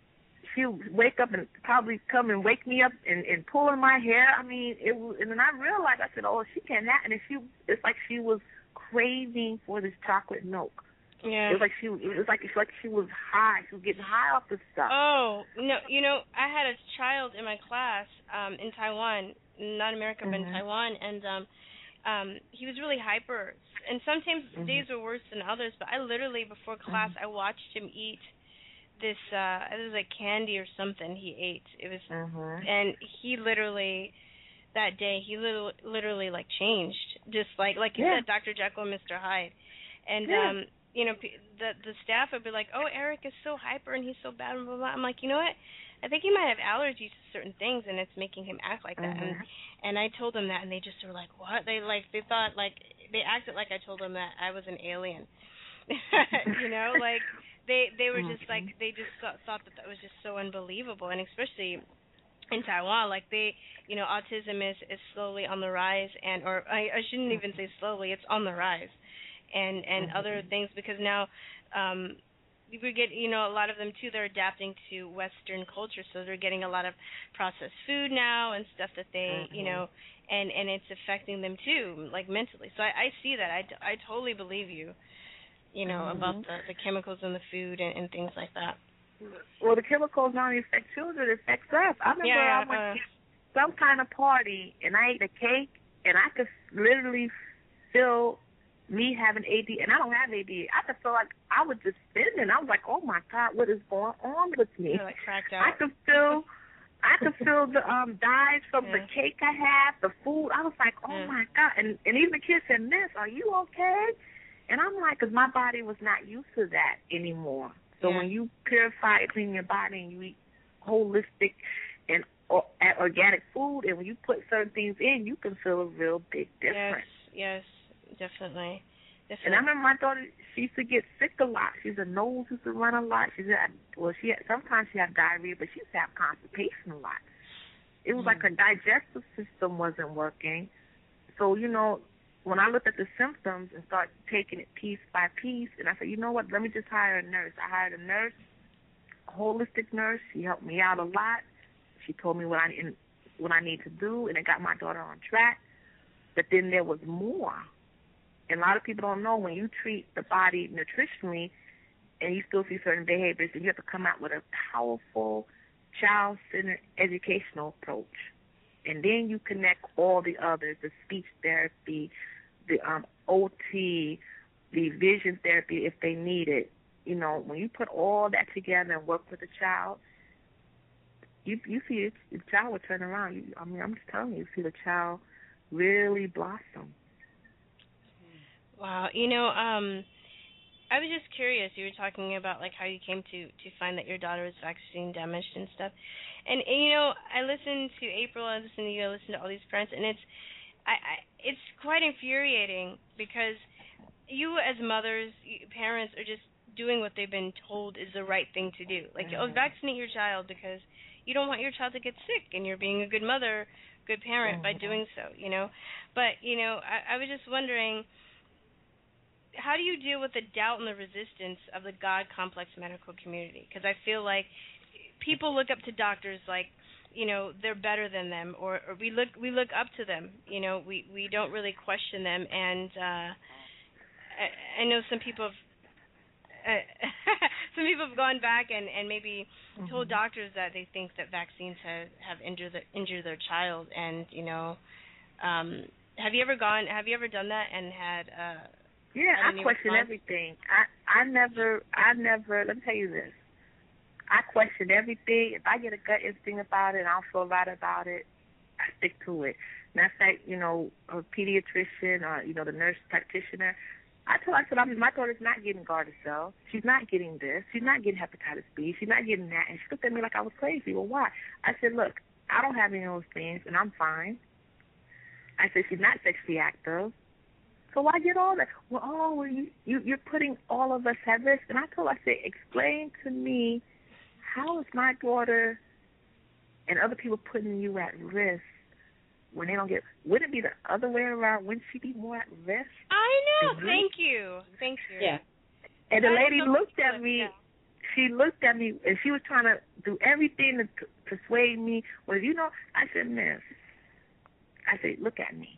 She would wake up and probably come and wake me up and pulling my hair. I mean, it was, and then I realized, I said, oh, she can't have, and it's like she was craving for this chocolate milk. Yeah. It was like she was high. She was getting high off the stuff. Oh, no, I had a child in my class in Taiwan, not America, but in Taiwan, and he was really hyper. And sometimes days were worse than others, but I literally, before class, I watched him eat this it was like candy or something he ate. It was and he literally that day he literally like changed, just like you said, Dr. Jekyll and Mr. Hyde. And the staff would be like, oh, Eric is so hyper and he's so bad, blah, blah, blah. I'm like, you know what, I think he might have allergies to certain things, and it's making him act like that. Mm-hmm. And I told them that, and they just were like, what? They thought like they acted like I told them that I was an alien. You know, like they were just like they just thought that was just so unbelievable, and especially in Taiwan, like autism is slowly on the rise, and or I shouldn't even say slowly, it's on the rise, and other things, because now we get a lot of them too. They're adapting to Western culture, so they're getting a lot of processed food now and stuff that they and it's affecting them too, like mentally. So I see that. I totally believe you. About the chemicals in the food and things like that. Well, the chemicals not only affect children, it affects us. I remember I went to some kind of party, and I ate a cake, and I could literally feel me having AD, and I don't have AD. I could feel like I was just spinning. I was like, oh, my God, what is going on with me? You're like cracked out. I could feel the dyes from the cake I had, the food. I was like, oh, my God. And even the kids said, Miss, are you okay? And I'm like, because my body was not used to that anymore. So when you purify and clean your body and you eat holistic and organic food, and when you put certain things in, you can feel a real big difference. Yes, definitely. And I remember my daughter, she used to get sick a lot. Her nose used to run a lot. Sometimes she had diarrhea, but she used to have constipation a lot. It was like her digestive system wasn't working. So, when I looked at the symptoms and started taking it piece by piece, and I said, you know what, let me just hire a nurse. I hired a nurse, a holistic nurse. She helped me out a lot. She told me what I need to do, and it got my daughter on track. But then there was more. And a lot of people don't know, when you treat the body nutritionally and you still see certain behaviors, then you have to come out with a powerful child-centered educational approach. And then you connect all the others, the speech therapy, the OT, the vision therapy if they need it. When you put all that together and work with the child, you see the child will turn around. I'm just telling you see the child really blossom. Wow. I was just curious. You were talking about like how you came to find that your daughter was vaccine damaged and stuff. And I listened to April, I listened to you, I listened to all these parents, and it's quite infuriating because you as mothers, parents, are just doing what they've been told is the right thing to do. Like, vaccinate your child because you don't want your child to get sick, and you're being a good mother, good parent by doing so, But, I was just wondering, how do you deal with the doubt and the resistance of the God complex medical community? Because I feel like people look up to doctors like, they're better than them, or we look up to them. We don't really question them, and I know some people have gone back and maybe told doctors that they think that vaccines have injured their child, and have you ever done that and had I question everything. I never let me tell you this. I question everything. If I get a gut instinct about it and I don't feel right about it, I stick to it. And that's like, a pediatrician or, the nurse practitioner. I said, my daughter's not getting Gardasil. She's not getting this. She's not getting hepatitis B. She's not getting that. And she looked at me like I was crazy. Well, why? I said, look, I don't have any of those things, and I'm fine. I said, she's not sexually active. So why get all that? Well, you're putting all of us at risk. And I said, explain to me, how is my daughter and other people putting you at risk when they don't get? Wouldn't it be the other way around? Wouldn't she be more at risk? I know. Thank you. Yeah. And the lady looked at me. Yeah. She looked at me, and she was trying to do everything to persuade me. Well, I said, Miss, look at me.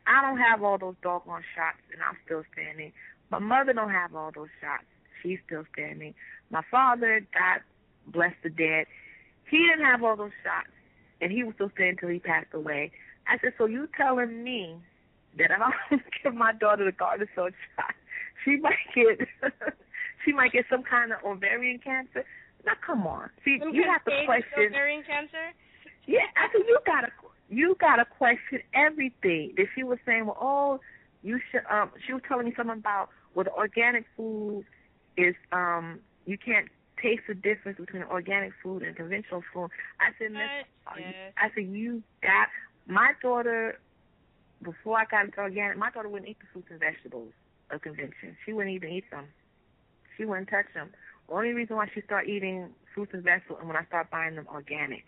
I don't have all those doggone shots, and I'm still standing. My mother don't have all those shots. She's still standing. My father, God bless the dead, he didn't have all those shots, and he was still standing until he passed away. I said, so you telling me that if I don't give my daughter the Gardasil shot, she might get some kind of ovarian cancer? Now, come on. See, you have to question ovarian cancer. Yeah, I said you gotta question everything. That she was saying, well, you should. She was telling me something about the organic food is you can't taste the difference between organic food and conventional food. I said, Miss, I said, you got my daughter. Before I got into organic, my daughter wouldn't eat the fruits and vegetables of convention. She wouldn't even eat them. She wouldn't touch them. The only reason why she started eating fruits and vegetables and when I started buying them organic.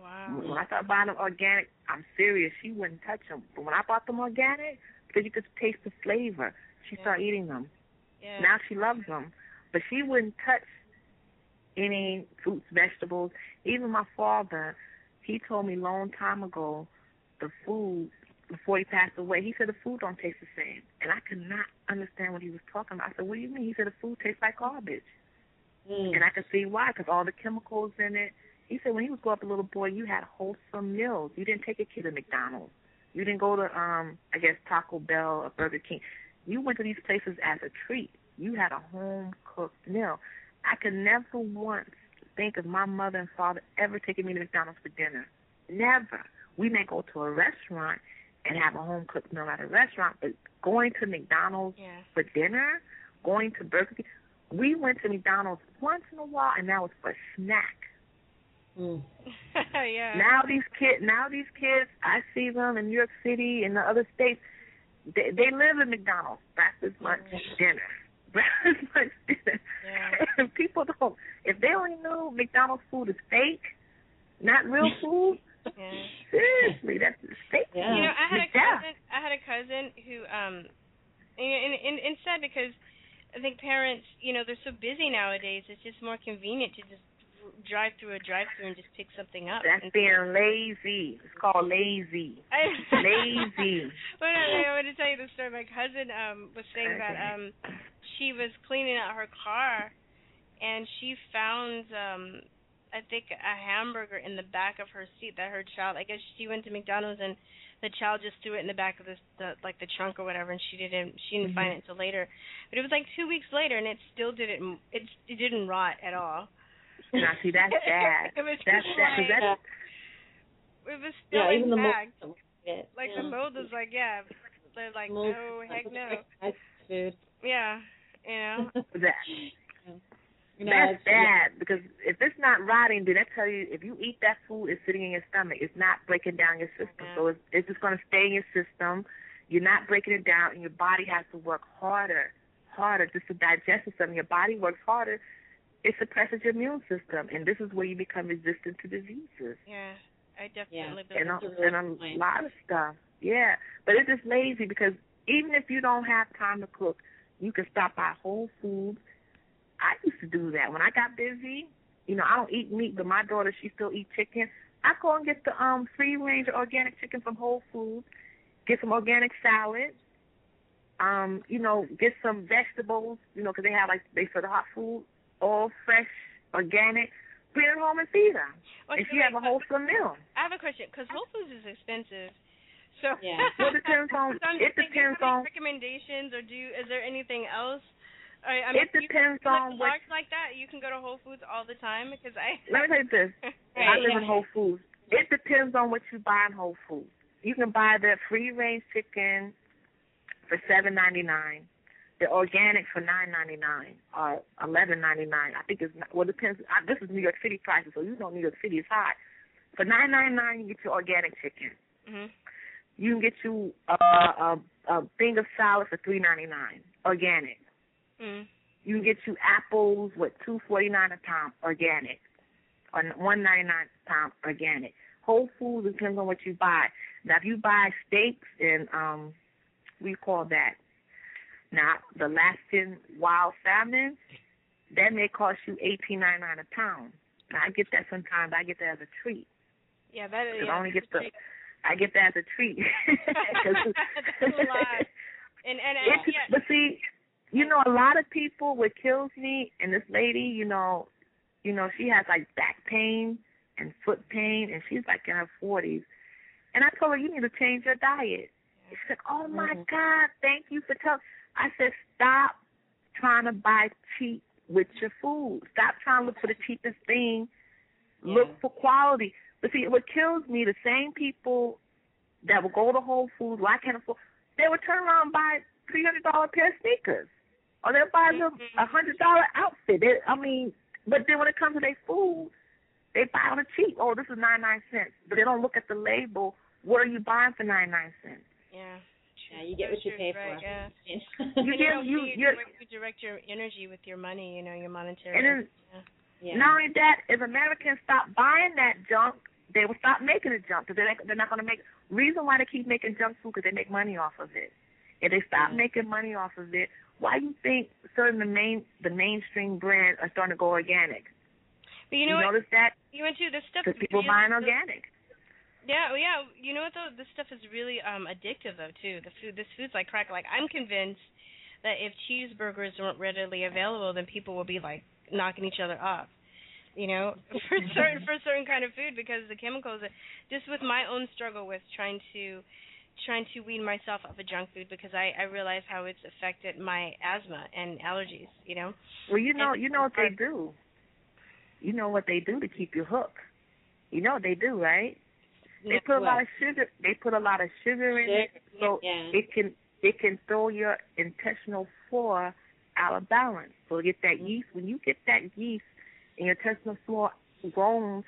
Wow. When I started buying them organic, I'm serious. She wouldn't touch them. But when I bought them organic, because you could taste the flavor, she started eating them. Yeah. Now she loves them. But she wouldn't touch any fruits, vegetables. Even my father, he told me a long time ago, the food, before he passed away, he said the food don't taste the same. And I could not understand what he was talking about. I said, what do you mean? He said the food tastes like garbage. And I could see why, because all the chemicals in it. He said when he was growing up a little boy, you had wholesome meals. You didn't take a kid to McDonald's. You didn't go to, I guess, Taco Bell or Burger King. You went to these places as a treat. You had a home-cooked meal. I could never once think of my mother and father ever taking me to McDonald's for dinner. Never. We may go to a restaurant and have a home-cooked meal at a restaurant, but going to McDonald's for dinner, going to Burger King, we went to McDonald's once in a while, and that was for a snack. Yeah. Now these kids, I see them in New York City and the other states. They live in McDonald's. Breakfast, lunch, dinner. Breakfast, lunch, dinner. Yeah. And people don't. If they only knew McDonald's food is fake, not real food. Seriously, that's fake. Yeah. You know, I had a cousin who and sad because I think parents, you know, they're so busy nowadays. It's just more convenient to just drive through a drive-through and just pick something up. That's being lazy. It's called lazy. Lazy. Well, I want to tell you the story. My cousin was saying that she was cleaning out her car and she found I think a hamburger in the back of her seat that her child, I guess she went to McDonald's and the child just threw it in the back of the trunk or whatever, and she didn't find it until later. But it was like 2 weeks later, and it still didn't rot at all. Now, see, that's bad. It was that's bad. It was still even intact. The mold. Like the mold was like, they're like, mold. no, heck no. Food. Yeah, you know. That's bad, because if it's not rotting, did I tell you, if you eat that food, it's sitting in your stomach. It's not breaking down your system. So it's just going to stay in your system. You're not breaking it down, and your body has to work harder just to digest it. Your body works harder. It suppresses your immune system, and this is where you become resistant to diseases. Yeah, I definitely and a lot of stuff. Yeah, but it's just lazy, because even if you don't have time to cook, you can stop by Whole Foods. I used to do that. When I got busy, you know, I don't eat meat, but my daughter, she still eats chicken. I go and get the free-range organic chicken from Whole Foods, get some organic salad, you know, get some vegetables, you know, because they have, like, they serve the hot food, all fresh, organic. Bring it home and feed them. And she have a wholesome meal. I have a question, because Whole Foods is expensive. So well, it depends on. It depends on recommendations, or is there anything else? I mean, it depends on what. Like that, you can go to Whole Foods all the time, because Let me tell you this. I live in Whole Foods. It depends on what you buy in Whole Foods. You can buy the free-range chicken for $7.99. The organic for $9.99 or $11.99. I think it's it depends. This is New York City prices, so you know New York City is high. For $9.99, you get your organic chicken. Mm-hmm. You can get you a thing of salad for $3.99, organic. Mm. You can get you apples with $2.49 a pound, organic, or $1.99 a pound, organic. Whole Foods, it depends on what you buy. Now, if you buy steaks and we call that. Now, the Alaskan wild salmon, that may cost you $18.99 a pound. Now, I get that sometimes. I get that as a treat. Yeah, that is. I only get I get that as a treat. That's a lot. But see, you know, a lot of people, what kills me, and this lady, you know, she has like back pain and foot pain, and she's like in her 40s. And I told her, you need to change your diet. She said, oh my God, thank you for telling. I said, stop trying to buy cheap with your food. Stop trying to look for the cheapest thing. Look for quality. But see, what kills me, the same people that will go to Whole Foods, well, I can't afford, they would turn around and buy $300 pair of sneakers. Or they'll buy them $100 outfit. But then when it comes to their food, they buy on the cheap. Oh, this is 99 cents. But they don't look at the label. What are you buying for 99 cents? Yeah. Yeah, you get what you pay for. Yeah. you direct your energy with your money, your monetary. And then, yeah. not only that, if Americans stop buying that junk, they will stop making the junk because they're not going to make. Reason why they keep making junk food because they make money off of it. If they stop making money off of it, why do you think certain the mainstream brands are starting to go organic? But you notice that? You went to this stuff because people buying organic. Yeah, you know what though? This stuff is really addictive though too. This food's like crack. Like I'm convinced that if cheeseburgers weren't readily available, then people would be like knocking each other off. For certain kind of food because the chemicals. Just with my own struggle with trying to wean myself off of junk food because I realize how it's affected my asthma and allergies. Well, you know what they do. You know what they do to keep you hooked. You know what they do, right? They put a lot of sugar. They put a lot of sugar in it, so it can throw your intestinal flora out of balance. So get that yeast. When you get that yeast in your intestinal flora grown,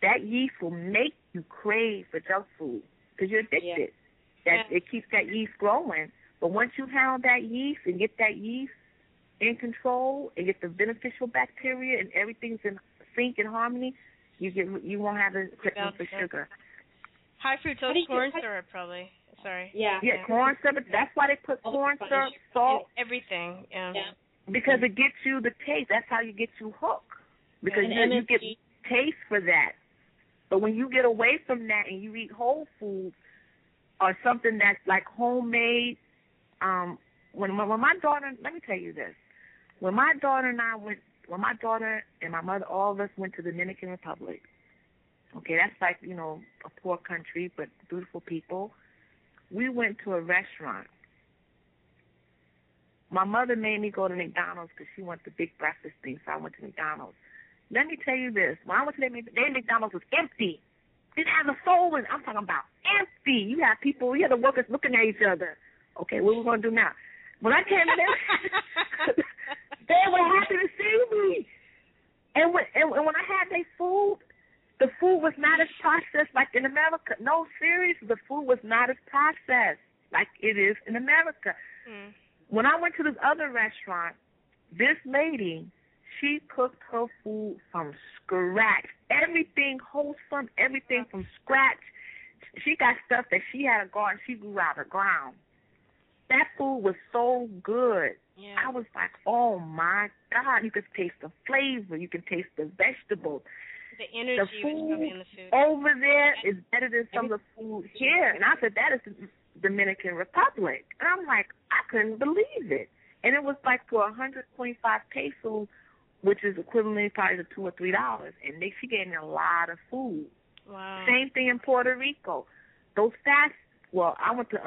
that yeast will make you crave for junk food because you're addicted. It keeps that yeast growing. But once you handle that yeast and get that yeast in control and get the beneficial bacteria and everything's in sync and harmony, you won't have a craving for sugar. High fructose corn syrup, probably. Sorry. Yeah, corn syrup. That's why they put corn syrup, salt, everything. Yeah. Because it gets you the taste. That's how you get you hooked. Because you get taste for that. But when you get away from that and you eat whole foods or something that's like homemade, when my daughter, let me tell you this, when my daughter and my mother, all of us went to the Dominican Republic. Okay, that's like, a poor country, but beautiful people. We went to a restaurant. My mother made me go to McDonald's because she wanted the big breakfast thing, so I went to McDonald's. Let me tell you this. When I went to their McDonald's was empty. Didn't have a soul in it. I'm talking about empty. You had the workers looking at each other. Okay, what are we going to do now? When I came in there, they were happy to see me. And when I had their food, the food was not as processed like in America. No, seriously, the food was not as processed like it is in America. When I went to this other restaurant, this lady, she cooked her food from scratch. Everything wholesome, everything from scratch. She got stuff that she had a garden. She grew out of the ground. That food was so good. Yeah. I was like, oh, my God. You could taste the flavor. You can taste the vegetables. The energy the food was in the food. Over there is better than some of the food here. And I said, that is the Dominican Republic. And I'm like, I couldn't believe it. And it was like for 125 pesos, which is equivalent probably to $2 or $3. And she gave me a lot of food. Wow. Same thing in Puerto Rico. I went to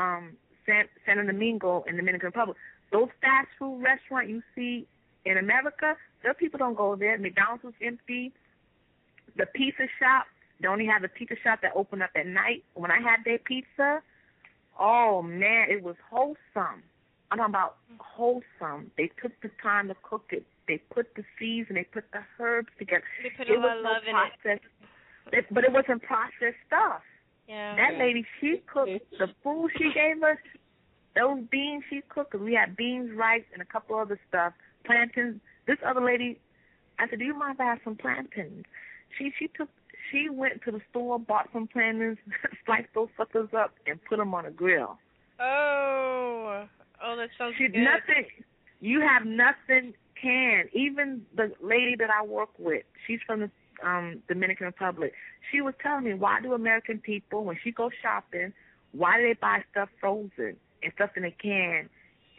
Santo Domingo in the Dominican Republic. Those fast food restaurants you see in America, those people don't go there. McDonald's was empty. The pizza shop, they only have the pizza shop that opened up at night. When I had their pizza, oh, man, it was wholesome. I'm talking about wholesome. They took the time to cook it. They put the seeds and they put the herbs together. They put a lot of love in it. But it wasn't processed stuff. Yeah. That lady, she cooked the food she gave us, those beans she cooked, 'cause we had beans, rice, and a couple other stuff, plantains. This other lady, I said, do you mind if I have some plantains? She went to the store, bought some plantains, sliced those suckers up, and put them on a grill. Oh, that sounds good. You have nothing canned. Even the lady that I work with, she's from the Dominican Republic. She was telling me, why do American people, when she goes shopping, why do they buy stuff frozen and stuff in a can?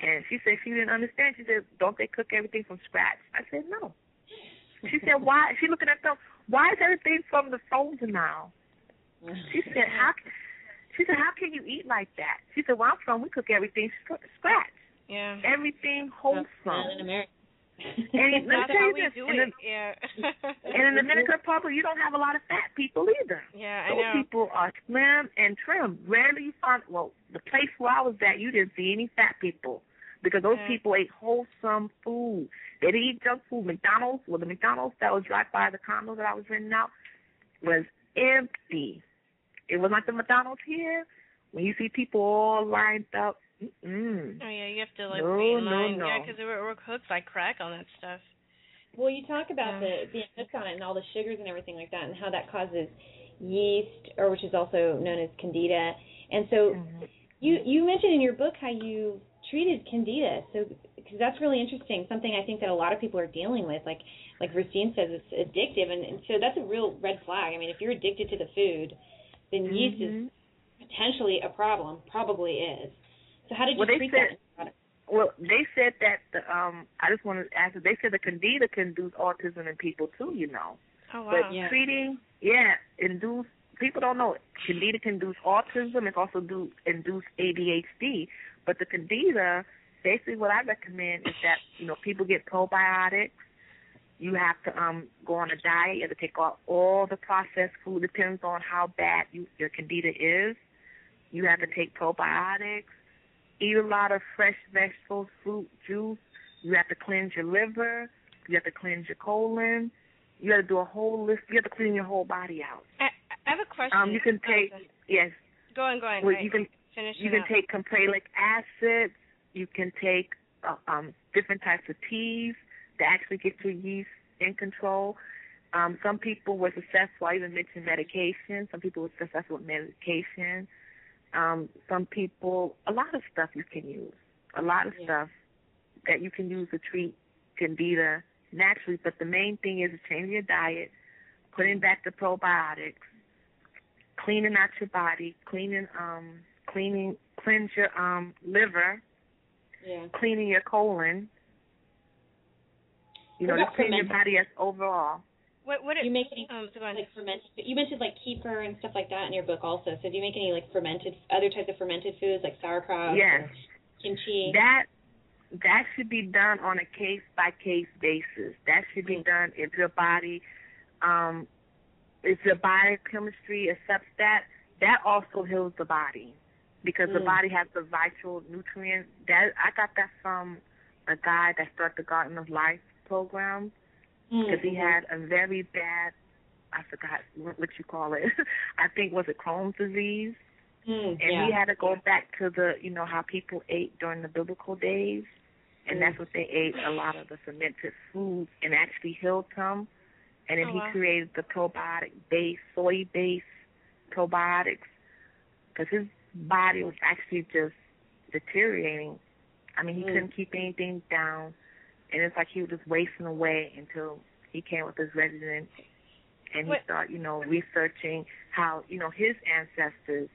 And she said she didn't understand. She said, don't they cook everything from scratch? I said, no. She said, why? She looking at them. Why is everything from the frozen now? She said, how can you eat like that? She said, where I'm from, we cook everything scratch. Yeah. Everything wholesome. In America. And let me tell you this. Yeah. And in the Dominican Republic, you don't have a lot of fat people either. Yeah, I know. Those people are slim and trim. Rarely you find, the place where I was at, you didn't see any fat people. because those people ate wholesome food. They didn't eat junk food. McDonald's, the McDonald's that was right by the condo that I was renting out was empty. It was like the McDonald's here. When you see people all lined up, Oh yeah, you have to wait in line. No. Yeah, because we're hooked like crack on that stuff. Well, you talk about the hooked on it and all the sugars and everything like that, and how that causes yeast, or which is also known as candida. And so you mentioned in your book how you treated candida. So because that's really interesting, something I think that a lot of people are dealing with. Like Virstyne says, it's addictive, and so that's a real red flag. I mean, if you're addicted to the food, then yeast is potentially a problem. Probably is. So how did you treat that? Well, they said that I just wanted to ask. They said the candida can induce autism in people too. Oh wow. But treating, induce. People don't know it. Candida can induce autism. It also induce ADHD. But the candida, basically, what I recommend is that people get probiotics. You have to go on a diet. You have to take off all the processed food. Depends on how bad your candida is. You have to take probiotics. Eat a lot of fresh vegetables, fruit, juice. You have to cleanse your liver. You have to cleanse your colon. You have to do a whole list. You have to clean your whole body out. I have a question. You can take Go on. Well, right. you can finish. You can take caprolic acid. You can take different types of teas to actually get your yeast in control. Some people were successful. I even mentioned medication. Some people were successful with medication. Some people, a lot of stuff you can use. A lot of stuff that you can use to treat candida naturally. But the main thing is changing your diet, putting back the probiotics, cleaning out your body, cleanse your liver, cleaning your colon. Just clean your body as overall. Do you make any fermented? You mentioned kefir and stuff like that in your book also. So do you make any other types of fermented foods like sauerkraut? Yes. Or kimchi? That should be done on a case by case basis. That should be done if your biochemistry accepts that. That also heals the body because the body has the vital nutrients. I got that from a guy that started the Garden of Life program. Because he had a very bad, I forgot what you call it. I think was it Crohn's disease, and he had to go back to the how people ate during the biblical days, and that's what they ate, a lot of the fermented foods, and actually healed him. And then he created the probiotic-based, soy-based probiotics, because his body was actually just deteriorating. I mean, he couldn't keep anything down. And it's like he was just wasting away until he came with his resident, and he started, researching how, his ancestors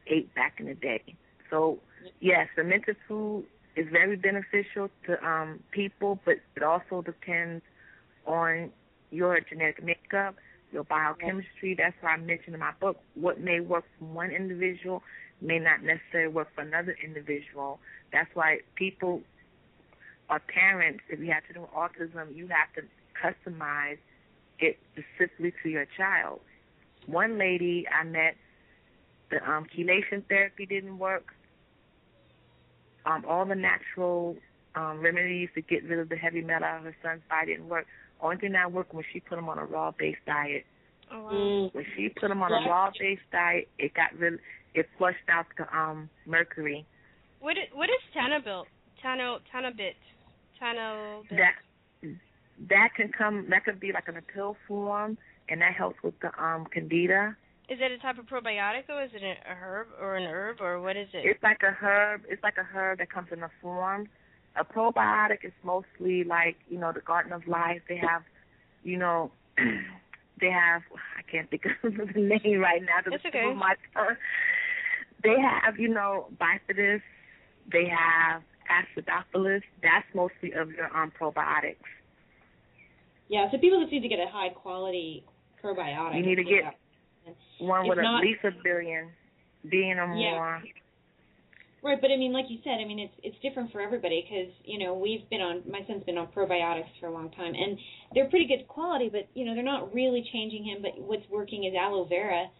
ate back in the day. So, yes, fermented food is very beneficial to people, but it also depends on your genetic makeup, your biochemistry. That's why I mentioned in my book, what may work for one individual may not necessarily work for another individual. That's why people or parents, if you have to do autism, you have to customize it specifically to your child. One lady I met, the chelation therapy didn't work. All the natural remedies to get rid of the heavy metal out of her son's body didn't work. Only thing that worked was she put him on a raw-based diet. Oh, wow. When she put him on a raw-based diet, it flushed out the mercury. What is Tanabit? That could be like in a pill form, and that helps with the candida. Is it a type of probiotic, or is it a herb, or what is it? It's like a herb. It's like a herb that comes in a form. A probiotic is mostly like, the Garden of Life. They have, I can't think of the name right now. That's okay. They have, bifidus. They have acidophilus. That's mostly of your probiotics. Yeah, so people just need to get a high quality probiotic. You need to get one with at least a billion or more. Right, but I mean, like you said, it's different for everybody because, my son's been on probiotics for a long time, and they're pretty good quality, but, they're not really changing him, but what's working is aloe vera.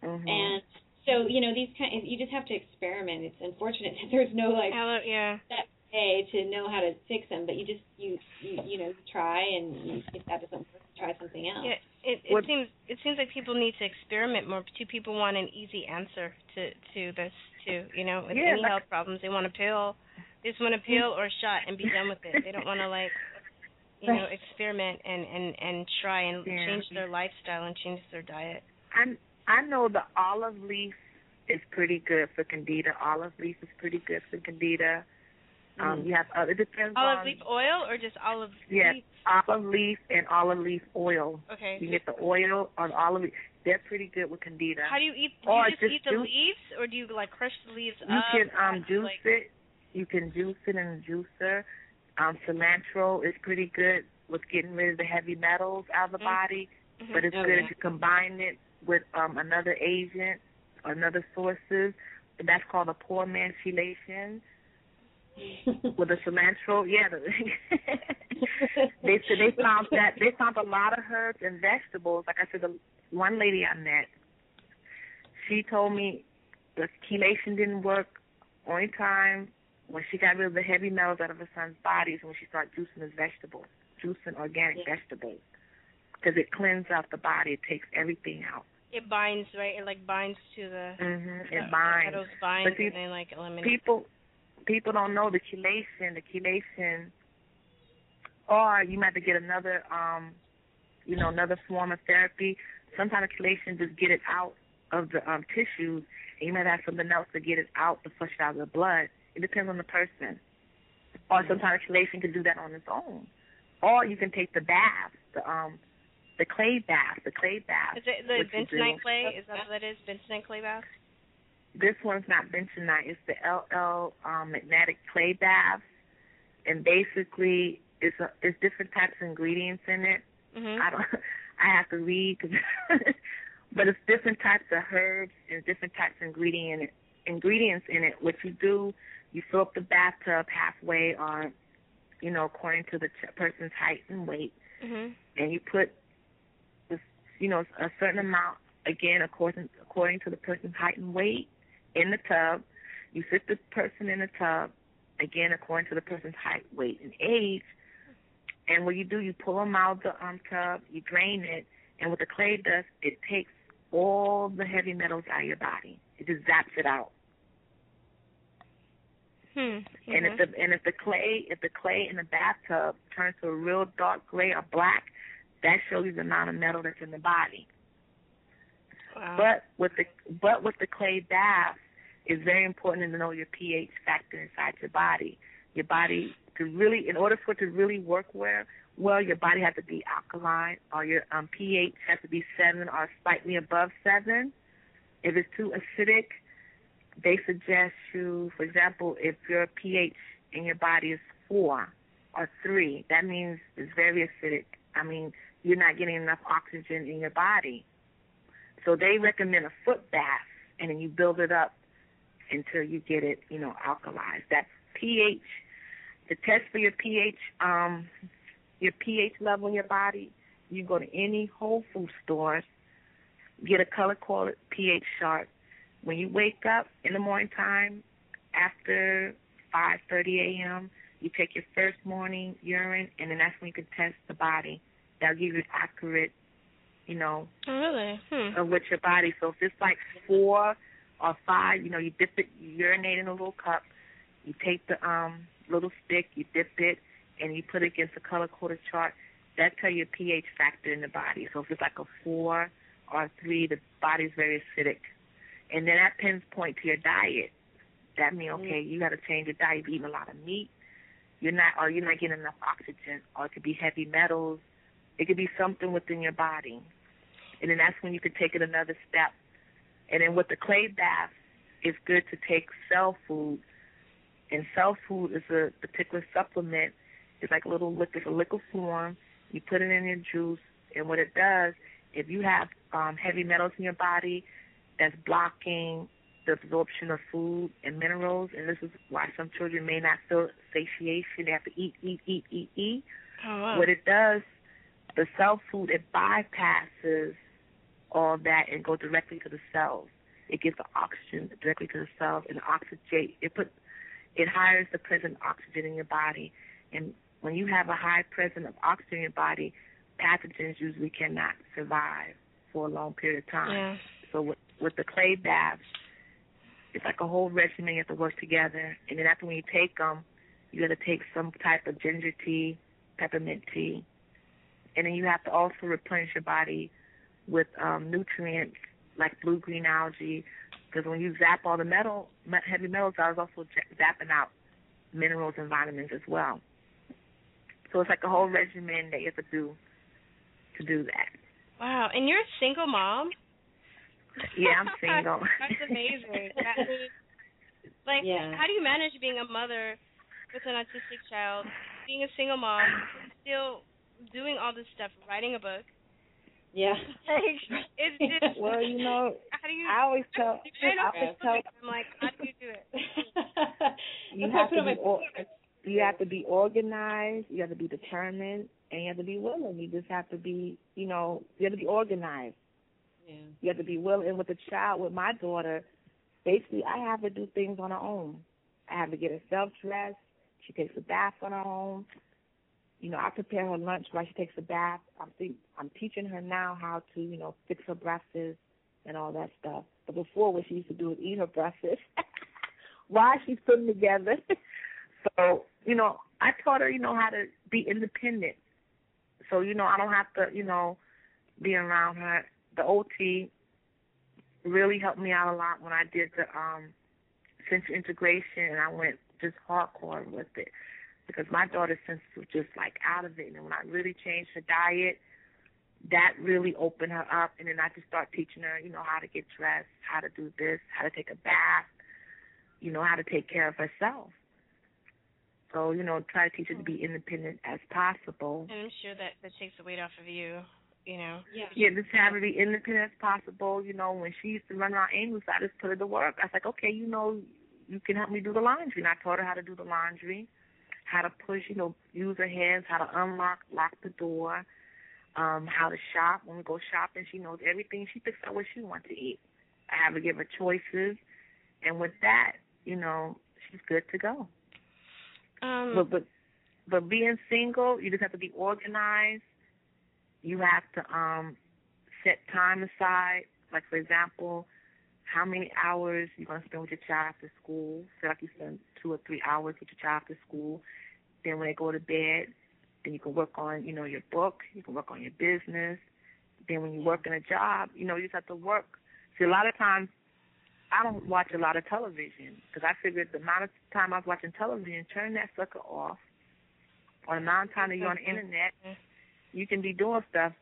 Mm-hmm. And so, you just have to experiment. It's unfortunate that there's no, way to know how to fix them, but you just you try, and if that doesn't work, try something else. Yeah, it seems like people need to experiment more. Too, people want an easy answer to this too. You know, with any health problems, they want a pill. They just want a pill or a shot and be done with it. They don't want to experiment and try and change their lifestyle and change their diet. I know the olive leaf is pretty good for Candida. Olive leaf is pretty good for Candida. You have it depends on olive leaf oil or just olive leaf? Yes, olive leaf and olive leaf oil. Okay. You get the oil or the olive leaf. They're pretty good with Candida. How do you eat? Do you just eat the leaves, or do you crush the leaves up? You can juice it. You can juice it in a juicer. Cilantro is pretty good with getting rid of the heavy metals out of the body, but it's good if you combine it with another agent, another sources. That's called a poor man's chelation. With the cilantro, they found a lot of herbs and vegetables. Like I said, the one lady I met, she told me the chelation didn't work. Only time when she got rid of the heavy metals out of her son's body is when she started juicing his vegetables, juicing organic vegetables, because it cleanses out the body. It takes everything out. It binds, right? It binds to the. It binds. Those binds, and they eliminate. People don't know the chelation, or you might have to get another, another form of therapy. Sometimes chelation just get it out of the tissues, and you might have something else to get it out, to flush it out of the blood. It depends on the person. Or sometimes chelation can do that on its own. Or you can take the bath, the clay bath. Is it the bentonite clay? Is that what that is? Bentonite clay bath? This one's not bentonite. It's the LL magnetic clay bath, and basically it's different types of ingredients in it. I have to read, but it's different types of herbs and different types of ingredients in it. What you do, you fill up the bathtub halfway, on, according to the person's height and weight, and you put this, a certain amount, again according to the person's height and weight, in the tub. You sit the person in the tub, again according to the person's height, weight, and age. And what you do, you pull them out of the tub, you drain it, and with the clay dust, it takes all the heavy metals out of your body. It just zaps it out. And if the clay in the bathtub turns to a real dark gray or black, that shows you the amount of metal that's in the body. Wow. But with the clay bath, it's very important to know your pH factor inside your body. Your body in order for it to really work well, your body has to be alkaline, or your pH has to be 7 or slightly above 7. If it's too acidic, they suggest you, for example, if your pH in your body is 4 or 3, that means it's very acidic. I mean, you're not getting enough oxygen in your body. So they recommend a foot bath, and then you build it up until you get it, alkalized. That pH, the test for your pH level in your body, you go to any Whole Food store, get a color-coded pH chart. When you wake up in the morning time, after 5:30 a.m., you take your first morning urine, and then that's when you can test the body. That'll give you an accurate, Oh, really? of what your body. So if it's like 4 or 5, you dip it, you urinate in a little cup, you take the little stick, you dip it, and you put it against a color-coded chart. That tells you your pH factor in the body. So if it's like a 4 or a 3, the body's very acidic. And then that pinpoint to your diet. That means, okay, you got to change your diet. You're eating a lot of meat. You're not getting enough oxygen, or it could be heavy metals. It could be something within your body. And then that's when you could take it another step. And then with the clay bath, it's good to take cell food. And cell food is a particular supplement. It's like a liquid form. You put it in your juice, and what it does, if you have heavy metals in your body that's blocking the absorption of food and minerals, and this is why some children may not feel satiation. They have to eat. Oh, wow. What it does, the cell food, it bypasses all that and goes directly to the cells. It gives the oxygen directly to the cells, and it higher the present oxygen in your body. And when you have a high presence of oxygen in your body, pathogens usually cannot survive for a long period of time. Yeah. So with the clay baths, it's like a whole regimen you have to work together. And then after when you take them, you have to take some type of ginger tea, peppermint tea. And then you have to also replenish your body with nutrients like blue-green algae, because when you zap all the heavy metals out, it's also zapping out minerals and vitamins as well. So it's like a whole regimen that you have to do that. Wow, and you're a single mom? Yeah, I'm single. That's amazing. How do you manage being a mother with an autistic child, being a single mom, still doing all this stuff, writing a book? Yeah. It's just, well, how do you, I always tell. I'm like, how do you do it? You have to be organized. You have to be determined, and you have to be willing. You just have to be, you have to be organized. Yeah. You have to be willing. With the child, with my daughter, basically, I have to do things on her own. I have to get herself dressed. She takes a bath on her own. I prepare her lunch while she takes a bath. I'm teaching her now how to, fix her breakfast and all that stuff. But before, what she used to do is eat her breakfast while she's putting together. So, I taught her, how to be independent. So, I don't have to, be around her. The OT really helped me out a lot when I did the sensory integration, and I went just hardcore with it. Because my daughter's senses was just like out of it. And when I really changed her diet, that really opened her up. And then I just started teaching her, how to get dressed, how to do this, how to take a bath, how to take care of herself. So, try to teach her to be independent as possible. And I'm sure that takes the weight off of you, Yeah. Yeah, just have her be independent as possible. When she used to run around aimless, I just put her to work. I was like, okay, you can help me do the laundry. And I taught her how to do the laundry, how to push, use her hands, how to lock the door, how to shop. When we go shopping, she knows everything. She picks out what she wants to eat. I have to give her choices. And with that, she's good to go. But being single, you just have to be organized. You have to set time aside. Like, for example, how many hours you're going to spend with your child after school. So like you spend 2 or 3 hours with your child after school. Then when they go to bed, then you can work on, your book. You can work on your business. Then when you work in a job, you just have to work. See, a lot of times I don't watch a lot of television because I figured the amount of time I was watching television, turn that sucker off. Or the amount of time that you're on the internet, you can be doing stuff.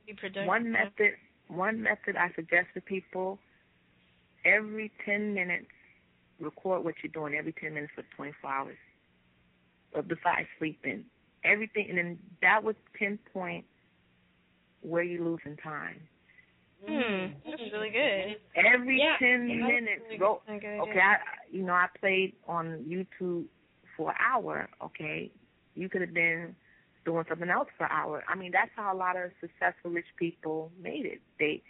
One method I suggest to people, every 10 minutes, record what you're doing every 10 minutes for 24 hours. But besides sleeping, everything, and then that would pinpoint where you're losing time. That's really good. Every 10 minutes, really go. good. Okay, I played on YouTube for an hour. Okay, you could have been doing something else for an hour. I mean, that's how a lot of successful rich people made it. They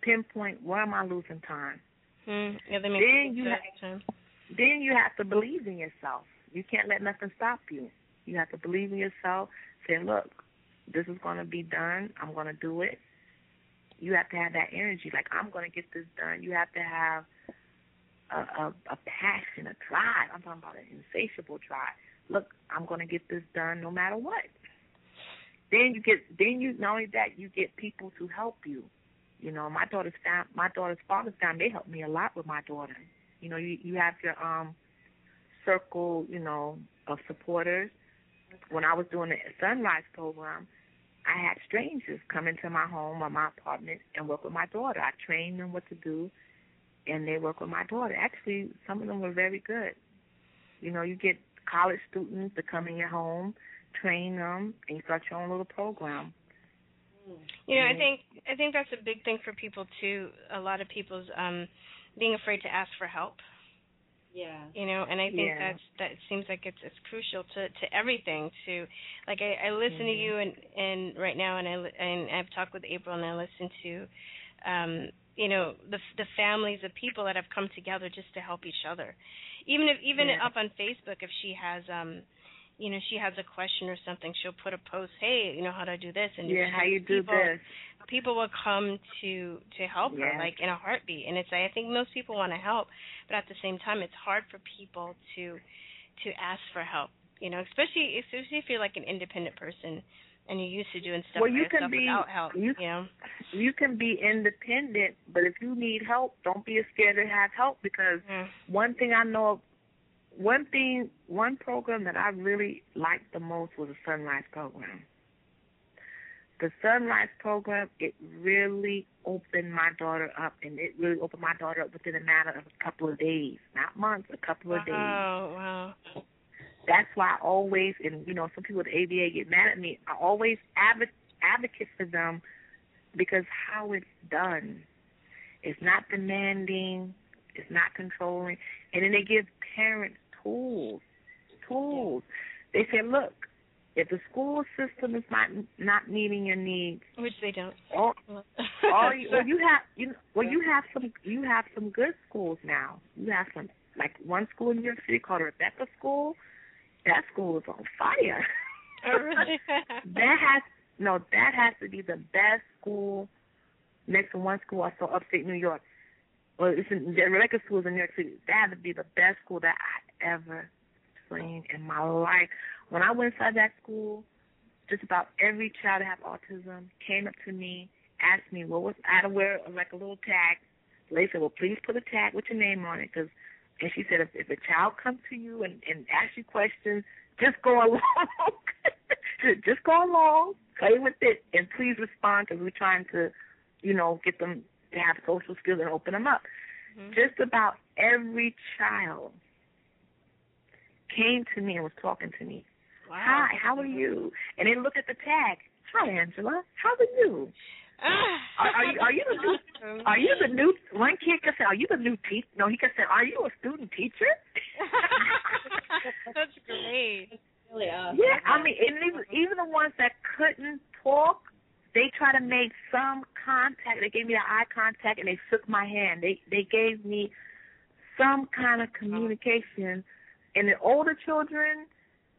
pinpoint, where am I losing time? Yeah, they make time. Then you have to believe in yourself. You can't let nothing stop you. You have to believe in yourself. Say, look, this is going to be done. I'm going to do it. You have to have that energy. Like, I'm going to get this done. You have to have a passion, a drive. I'm talking about an insatiable drive. Look, I'm going to get this done no matter what. Then you not only that, you get people to help you. My daughter's father's family, they helped me a lot with my daughter. You have your circle, of supporters. When I was doing the Sunrise program, I had strangers come into my home or my apartment and work with my daughter. I trained them what to do, and they work with my daughter. Actually, some of them were very good. You get college students to come in your home, train them, and you start your own little program. I think that's a big thing for people too. A lot of people's being afraid to ask for help. Yeah. And I think that seems like it's crucial to everything. To like I listen to you and right now, and I've talked with April, and I listen to the families of people that have come together just to help each other. even up on Facebook, if she has she has a question or something, she'll put a post, hey, how do I do this? And how you do this? People will come to help her, like in a heartbeat. And I think most people want to help, but at the same time, it's hard for people to ask for help. Especially if you're like an independent person and you're used to doing stuff by yourself without help. You can be independent, but if you need help, don't be scared to have help, because one thing I know of, one program that I really liked the most was the Sunrise program. The Sunrise program, it really opened my daughter up, and it really opened my daughter up within a matter of a couple of days, not months, a couple of days. Wow. That's why I always, and some people at the ABA get mad at me, I always advocate for them, because how it's done, it's not demanding, it's not controlling, and then they give parents tools. They say, look, if the school system is not meeting your needs, which they don't, you have some good schools now. You have some, like one school in New York City called Rebecca School. That school is on fire. Oh, really? That has to be the best school next to one school I saw upstate New York. Well, the Rebecca School is in New York City. That would be the best school that I ever seen in my life. When I went inside that school, just about every child that had autism came up to me, asked me I had to wear like a little tag. The lady said, well, please put a tag with your name on it, and she said, if a child comes to you and asks you questions, just go along. Just go along, play with it, and please respond, because we're trying to, get them to have social skills and open them up. Mm-hmm. Just about every child came to me and was talking to me. Wow. Hi, how are you? And they look at the tag. Hi, Angela. How are you? Are you the new? One kid could say, "Are you the new teacher?" No, he could say, "Are you a student teacher?" That's great. Really awesome. Yeah, I mean, and even the ones that couldn't talk, they try to make some contact. They gave me the eye contact, and they shook my hand. They gave me some kind of communication. And the older children,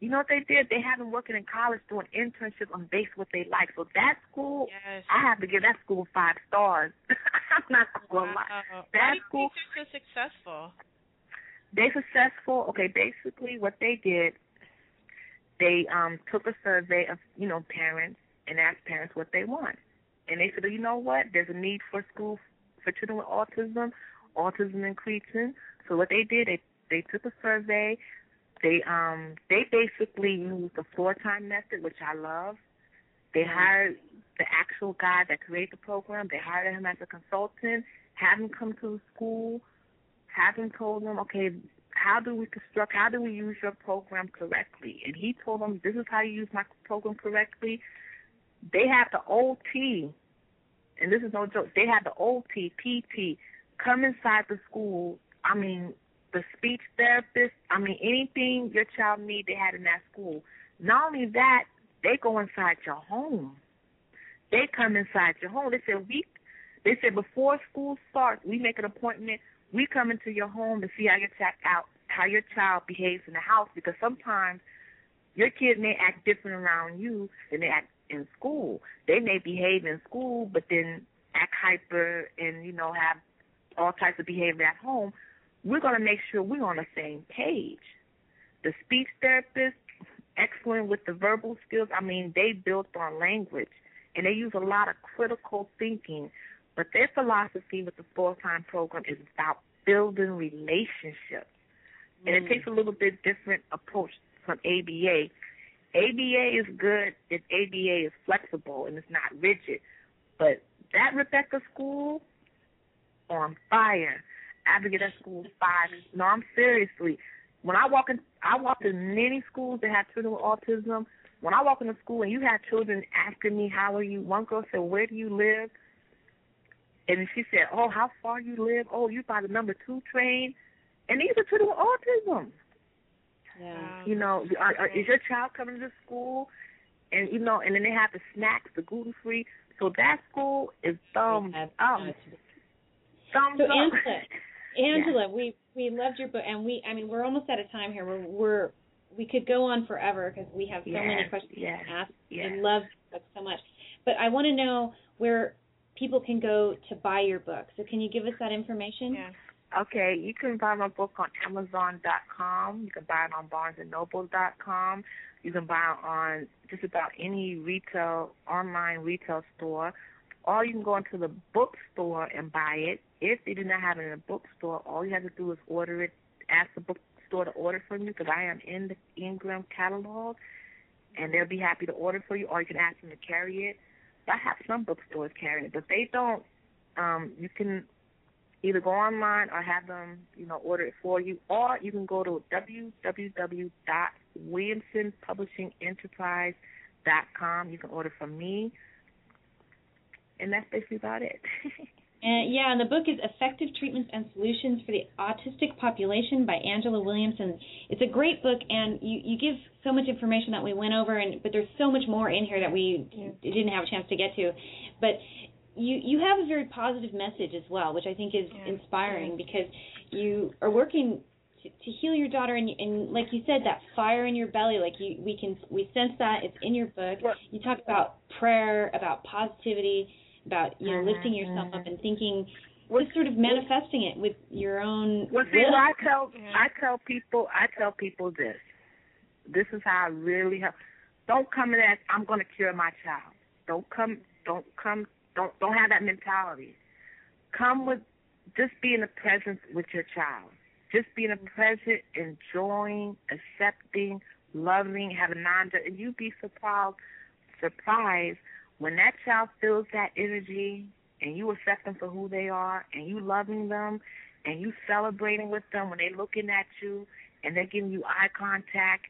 you know what they did? They have them working in college doing internships on base what they like. So that school, I have to give that school 5 stars. I'm not going to lie. That school, they're so successful. They're successful. Okay, basically what they did, they took a survey of, parents and asked parents what they want. And they said, you know what? There's a need for school for children with autism increasing. So what they did, they took a survey. They basically used the floor time method, which I love. They hired the actual guy that created the program. They hired him as a consultant, had him come to the school, have him told them, okay, how do we use your program correctly? And he told them, this is how you use my program correctly. They have the OT, and this is no joke, they have the OT, PT, come inside the school. I mean, the speech therapist, anything your child needs, they had in that school. Not only that, they go inside your home. They come inside your home. They said before school starts, we make an appointment. We come into your home to see how your child behaves in the house, because sometimes your kid may act different around you than they act in school. They may behave in school, but then act hyper and have all types of behavior at home. We're going to make sure we're on the same page. The speech therapist, excellent with the verbal skills. They built on language, and they use a lot of critical thinking. But their philosophy with the full-time program is about building relationships. And it takes a little bit different approach from ABA. ABA is good if ABA is flexible and it's not rigid. But that Rebecca School, on fire. Advocate at school 5. No, I'm seriously. When I walk in many schools that have children with autism. When I walk into school and you have children asking me, how are you? One girl said, where do you live? And she said, oh, how far you live? Oh, you by the number 2 train. And these are children with autism. Yeah. Is your child coming to school? And, and then they have the snacks, the gluten-free. So that school is thumbs up. So Angela, we We loved your book, and we're almost out of time here. We could go on forever because we have so many questions to ask. Yes. We love your book so much. But I want to know where people can go to buy your book. So can you give us that information? Yeah. Okay, you can buy my book on Amazon.com. You can buy it on BarnesandNoble.com. You can buy it on just about any online retail store. Or you can go into the bookstore and buy it. If they do not have it in a bookstore, all you have to do is order it, ask the bookstore to order from you, because I am in the Ingram catalog, and they'll be happy to order for you, or you can ask them to carry it. I have some bookstores carrying it, but they don't. You can either go online or have them, order it for you, or you can go to www.williamsonpublishingenterprise.com. You can order from me, and that's basically about it. And the book is Effective Treatments and Solutions for the Autistic Population by Angela Williamson. It's a great book, and you give so much information that we went over, but there's so much more in here that we didn't have a chance to get to. But you have a very positive message as well, which I think is inspiring, because you are working to heal your daughter, and like you said, that fire in your belly, we sense that. It's in your book. You talk about prayer, about positivity, about lifting yourself up and thinking, just sort of manifesting it with your own. Well, see, I tell people this. This is how I really help. Don't come in as I'm going to cure my child. Don't have that mentality. Come with just be in the presence with your child. Just be in the present, enjoying, accepting, loving, having non-judgment, and you'd be surprised when that child feels that energy and you accept them for who they are and you loving them and you celebrating with them when they're looking at you and they're giving you eye contact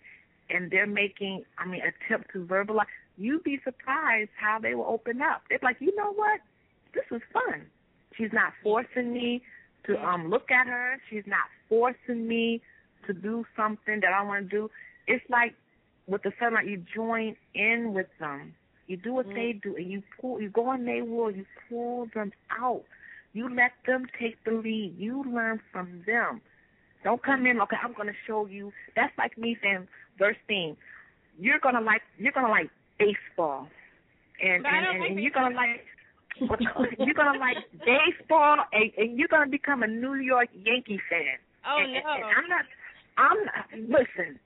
and they're making, attempt to verbalize, you'd be surprised how they will open up. They're like, you know what? This is fun. She's not forcing me to look at her. She's not forcing me to do something that I want to do. It's like with the sunlight, you join in with them. You do what they do, and you go in their world, you pull them out. You let them take the lead. You learn from them. Don't come in, okay, I'm going to show you. That's like me saying, Virstyne, you're gonna like baseball, and you're gonna like baseball, and you're gonna become a New York Yankee fan. Oh and, no! And I'm not. Listen,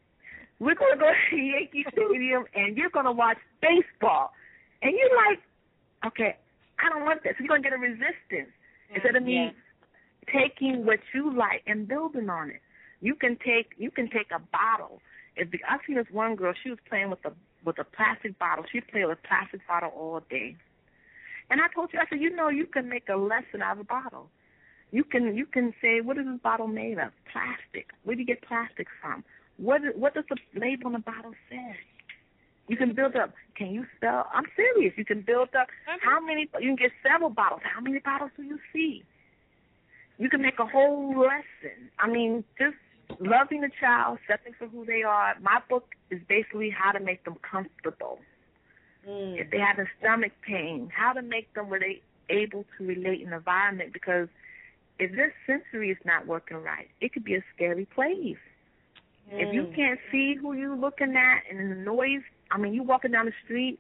we're gonna go to Yankee Stadium, and you're gonna watch baseball, and you're like, okay, I don't want that. So you're gonna get a resistance instead of me taking what you like and building on it. You can take a bottle. I've seen this one girl. She was playing with a plastic bottle. She played with a plastic bottle all day. And I told her, I said, you can make a lesson out of a bottle. You can say, what is this bottle made of? Plastic. Where do you get plastic from? What does the label on the bottle say? You can build up. Can you spell? I'm serious. You can build up. How many? You can get several bottles. How many bottles do you see? You can make a whole lesson. Just loving the child, accepting for who they are. My book is basically how to make them comfortable. If they have a stomach pain, how to make them where they able to relate in the environment, because if their sensory is not working right, it could be a scary place. If you can't see who you're looking at and the noise, you walking down the street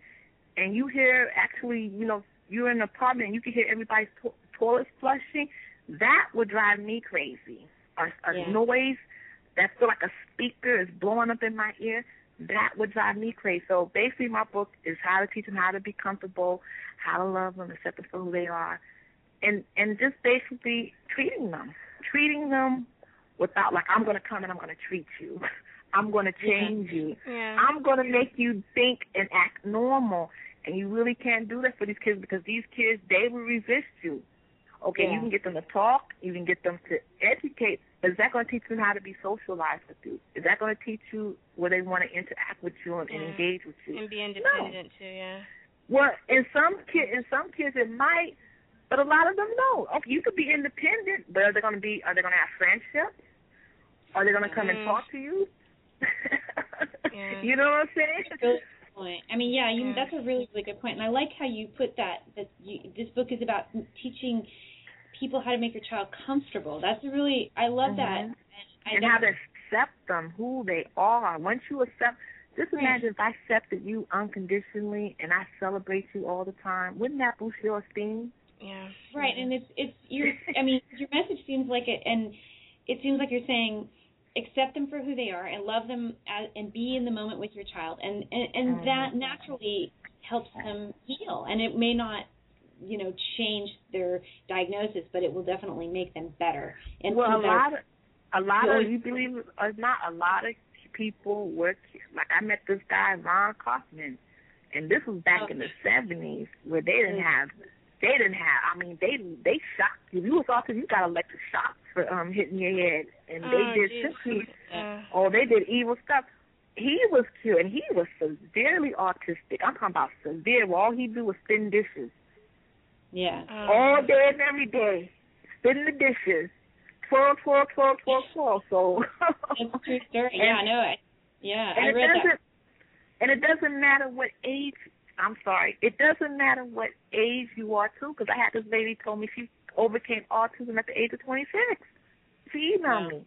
and you hear you're in an apartment and you can hear everybody's toilet flushing, that would drive me crazy. A noise that feel like a speaker is blowing up in my ear, that would drive me crazy. So basically my book is how to teach them how to be comfortable, how to love them, accept them for who they are, and just basically treating them without I'm going to come and I'm going to treat you. I'm going to change you. Yeah. I'm going to make you think and act normal. And you really can't do that for these kids, because these kids, they will resist you. Okay, you can get them to talk. You can get them to educate. But is that going to teach them how to be socialized with you? Is that going to teach you where they want to interact with you and engage with you? And be independent too, yeah. Well, in some kids it might, but a lot of them no. Okay, you could be independent, but are they going to have friendship? Are they going to come and talk to you? You know what I'm saying? Point. That's a really, really good point. And I like how you put that this book is about teaching people how to make your child comfortable. That's really, I love that. And how to accept them, who they are. Once you accept, just imagine if I accepted you unconditionally and I celebrate you all the time. Wouldn't that boost your esteem? Yeah. Right, and it's your, I mean, your message seems like it, and it seems like you're saying accept them for who they are and love them and be in the moment with your child, and that naturally helps them heal, and it may not, you know, change their diagnosis, but it will definitely make them better. And well, a lot of you believe it or not, a lot of people work. Like I met this guy Ron Kaufman, and this was back in the 70s where they didn't have. I mean, they shocked you. If you was autistic, you got electric shock for hitting your head, and they did simply, they did evil stuff. He was cured, and he was severely autistic. I'm talking about severe. Where all he do was spin dishes. Yeah. All day and every day, spin the dishes. Twirl. So. That's true story. Yeah, I know it. Yeah, I read that. And it doesn't matter what age. I'm sorry. It doesn't matter what age you are, too, because I had this lady told me she overcame autism at the age of 26. She emailed me.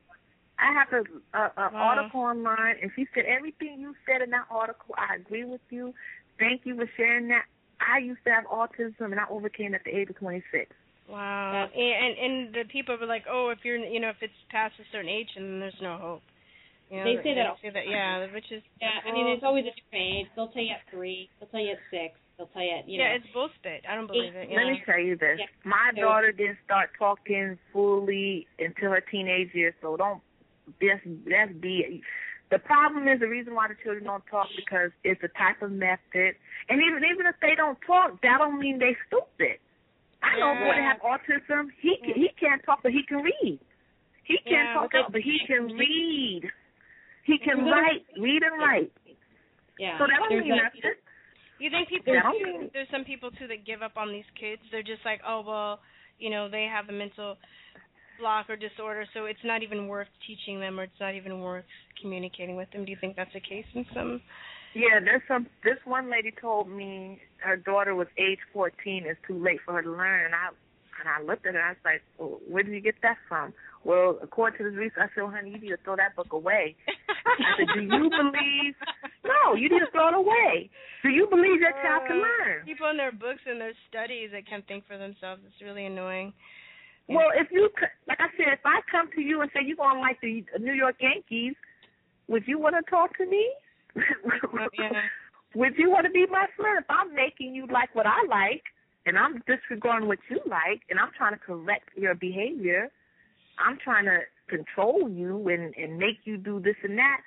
I have an article online, and she said, everything you said in that article, I agree with you. Thank you for sharing that. I used to have autism, and I overcame at the age of 26. Wow. And the people were like, oh, if you're, you know, if it's past a certain age, then there's no hope. You know, they say that. Yeah, which is. Yeah, I mean, it's always a different age. They'll tell you at 3. They'll tell you at 6. They'll tell you at, you know. Yeah, it's bullshit. I don't believe it. Let me tell you this. Yeah. My daughter didn't start talking fully until her teenage years, so don't that's be. The problem is the reason why the children don't talk because it's a type of method, and even if they don't talk, that don't mean they stupid. I know a boy that have autism. He can't talk, but he can read. He can't talk, but he can read. He can read and write. Yeah. So that don't mean nothing. You think there's some people, too, that give up on these kids? They're just like, oh, well, you know, they have a mental block or disorder, so it's not even worth teaching them or it's not even worth communicating with them. Do you think that's the case in some? Yeah, this one lady told me her daughter was age 14. It's too late for her to learn. And I looked at her and I was like, well, where did you get that from? Well, according to this research, I said, well, honey, you need to throw that book away. I said, do you believe? No, you need to throw it away. Do you believe your child can learn? People in their books and their studies that can't think for themselves. It's really annoying. Well, if you, like I said, if I come to you and say you're going to like the New York Yankees, would you want to talk to me? Would you want to be my friend? If I'm making you like what I like, and I'm disregarding what you like, and I'm trying to correct your behavior, I'm trying to control you and make you do this and that,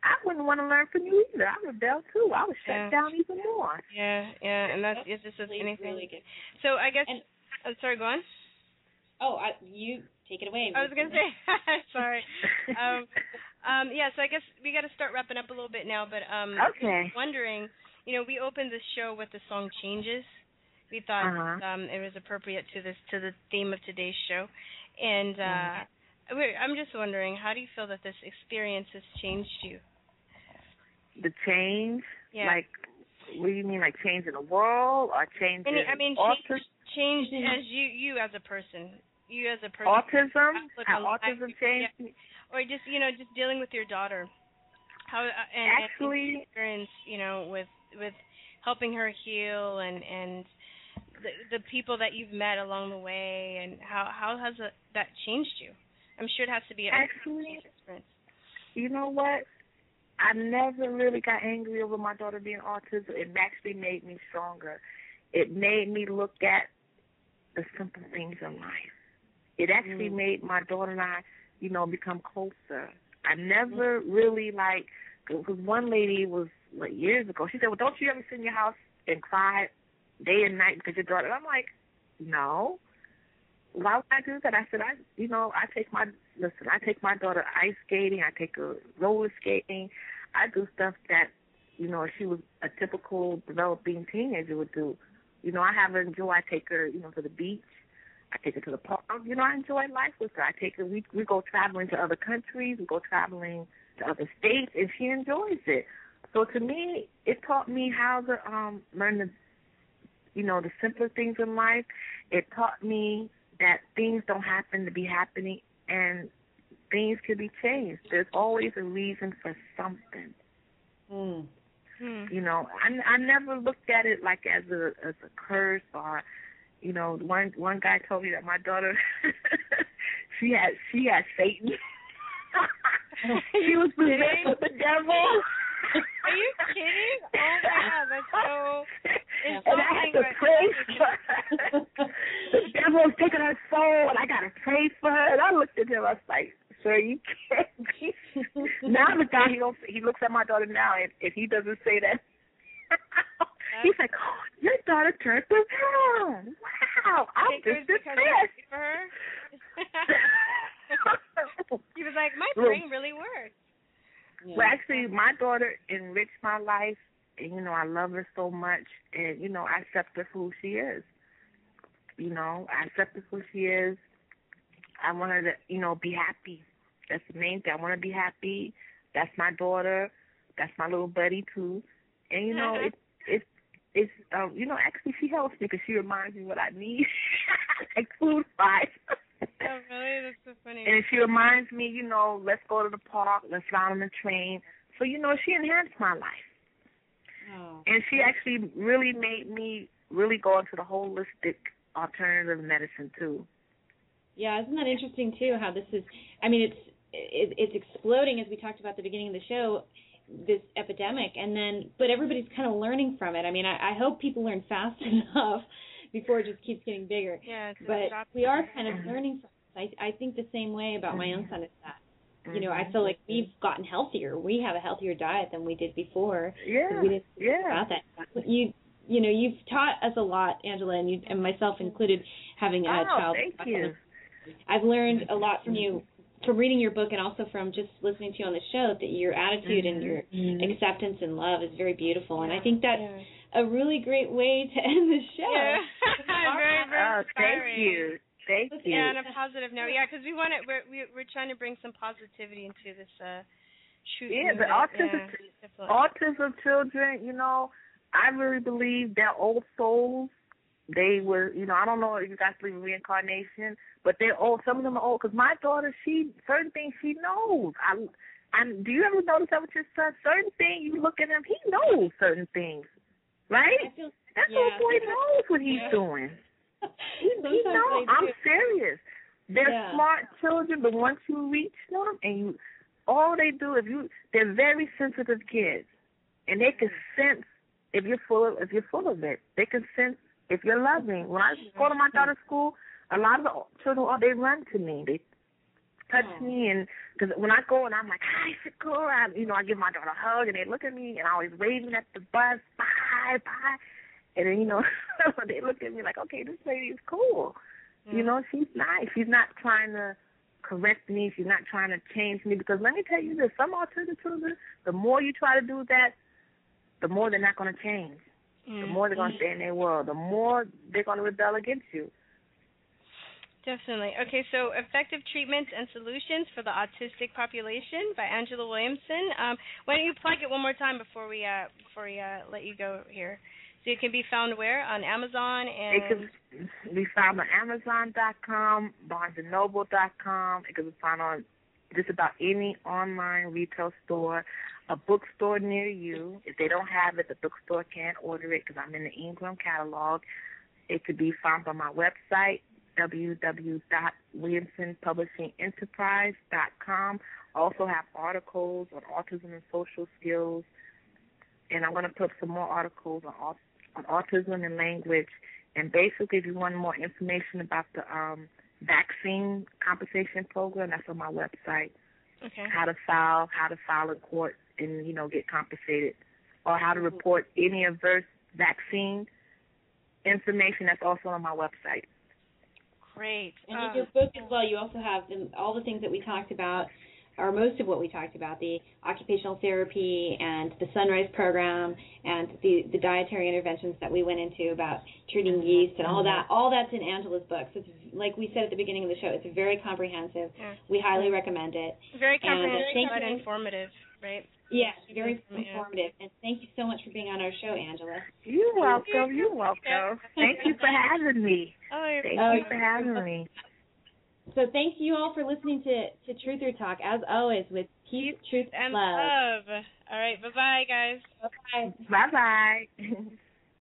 I wouldn't want to learn from you either. I would rebel too. I would shut down even more. Yeah, and that's it's just anything. Really good. So I guess, sorry, go on. Oh, you take it away. I was going to say, sorry. Yeah, so I guess we got to start wrapping up a little bit now, but okay. Wondering, you know, we opened the show with the song Changes. We thought it was appropriate to the theme of today's show. And I'm just wondering, how do you feel that this experience has changed you? The change? Yeah. Like, what do you mean, like change in the world or change in change as you as a person. You as a person. Autism? How autism changed me? Or just, you know, just dealing with your daughter. How actually experience, you know, with helping her heal and the people that you've met along the way, and how has that changed you? I'm sure it has to be actually experience. You know what? I never really got angry over my daughter being autistic. It actually made me stronger. It made me look at the simple things in life. It actually made my daughter and I, you know, become closer. I never really because one lady was years ago. She said, well, don't you ever sit in your house and cry day and night because your daughter? And I'm like, no. Why would I do that? I said, I take my daughter ice skating. I take her roller skating. I do stuff that, you know, she was a typical developing teenager would do. You know, I have her enjoy. I take her, you know, to the beach. I take her to the park. You know, I enjoy life with her. I take her. We go traveling to other countries. We go traveling to other states, and she enjoys it. So to me, it taught me how to learn the, you know, the simpler things in life. It taught me that things don't happen to be happening, and things can be changed. There's always a reason for something. You know, I never looked at it like as a curse, or, you know, one guy told me that my daughter she had Satan. She was possessed with the devil. Are you kidding? Oh my God, that's so insulting. And I had to pray for her. The devil was taking her soul, and I got to pray for her. And I looked at him, I was like, sir, you can't be. Now the guy, he looks at my daughter now, and if he doesn't say that, he's like, oh, your daughter turned around. Wow, I'm just impressed. For her? He was like, my brain really works. Yeah. Well, actually, my daughter enriched my life, and, you know, I love her so much, and, you know, I accept her for who she is. You know, I accept her for who she is. I want her to, you know, be happy. That's the main thing. I want her to be happy. That's my daughter. That's my little buddy, too. And, you know, it's you know, actually, she helps me because she reminds me what I need, like food-wise. Oh, really? That's so funny. And she reminds me, you know, let's go to the park, let's ride on the train. So, you know, she enhanced my life. Oh. And she actually really made me really go into the holistic alternative medicine, too. Yeah, isn't that interesting, too, how this is, I mean, it's exploding, as we talked about at the beginning of the show, this epidemic, and then, but everybody's kind of learning from it. I mean, I hope people learn fast enough before it just keeps getting bigger. Yeah, but we are kind of learning from it. I think the same way about my own son is that, you know, I feel like we've gotten healthier. We have a healthier diet than we did before. Yeah, we didn't think about that. You know, you've taught us a lot, Angela, and you and myself included, having a child. Thank you. I've learned a lot from you, from reading your book, and also from just listening to you on the show, that your attitude and your acceptance and love is very beautiful. And I think that's a really great way to end the show. Yeah. Very, very thank you. Thank you. Yeah, on a positive note. Yeah, because we're trying to bring some positivity into this shoot. Yeah, the autism children, you know, I really believe they're old souls. They were, you know, I don't know if you guys believe in reincarnation, but they're old. Some of them are old. Because my daughter, certain things she knows. Do you ever notice that with your son? Certain things, you look at him, he knows certain things, right? That little boy knows what he's doing. He knows. I'm serious. They're smart children, but once you reach them, and all they do, they're very sensitive kids, and they can sense if you're full of it. They can sense if you're loving. When I go to my daughter's school, a lot of the children, they run to me. They touch me, and because when I go and I'm like, hi, Sakura, I give my daughter a hug, and they look at me, and I always waving at the bus, bye, bye. And then, they look at me like, okay, this lady is cool. She's nice. She's not trying to correct me. She's not trying to change me. Because let me tell you this, some autistic children, the more you try to do that, the more they're not going to change. The more they're going to stay in their world. The more they're going to rebel against you. Definitely. Okay, so Effective Treatments and Solutions for the Autistic Population by Angela Williamson. Why don't you plug it one more time before we let you go here? So it can be found where? On Amazon? And it can be found on Amazon.com, BarnesandNoble.com. It can be found on just about any online retail store, a bookstore near you. If they don't have it, the bookstore can't order it because I'm in the Ingram catalog. It could be found on my website, www.williamsonpublishingenterprise.com. I also have articles on autism and social skills, and I'm going to put some more articles on autism and language. And basically, if you want more information about the vaccine compensation program, that's on my website. Okay. How to file in court and, get compensated, or how to report any adverse vaccine information. That's also on my website. Great. And in your book as well, you also have all the things that we talked about, or most of what we talked about, the occupational therapy and the Sunrise program and the dietary interventions that we went into about treating yeast and all that. All that's in Angela's book. So it's like we said at the beginning of the show, it's very comprehensive. Yeah. We highly recommend it. Very comprehensive but informative, right? Yes, very informative. And thank you so much for being on our show, Angela. You're welcome. You're welcome. Thank you for having me. Thank you for having me. So thank you all for listening to Truther Talk, as always, with peace, truth, and love. All right, bye-bye, guys. Bye-bye. Bye-bye.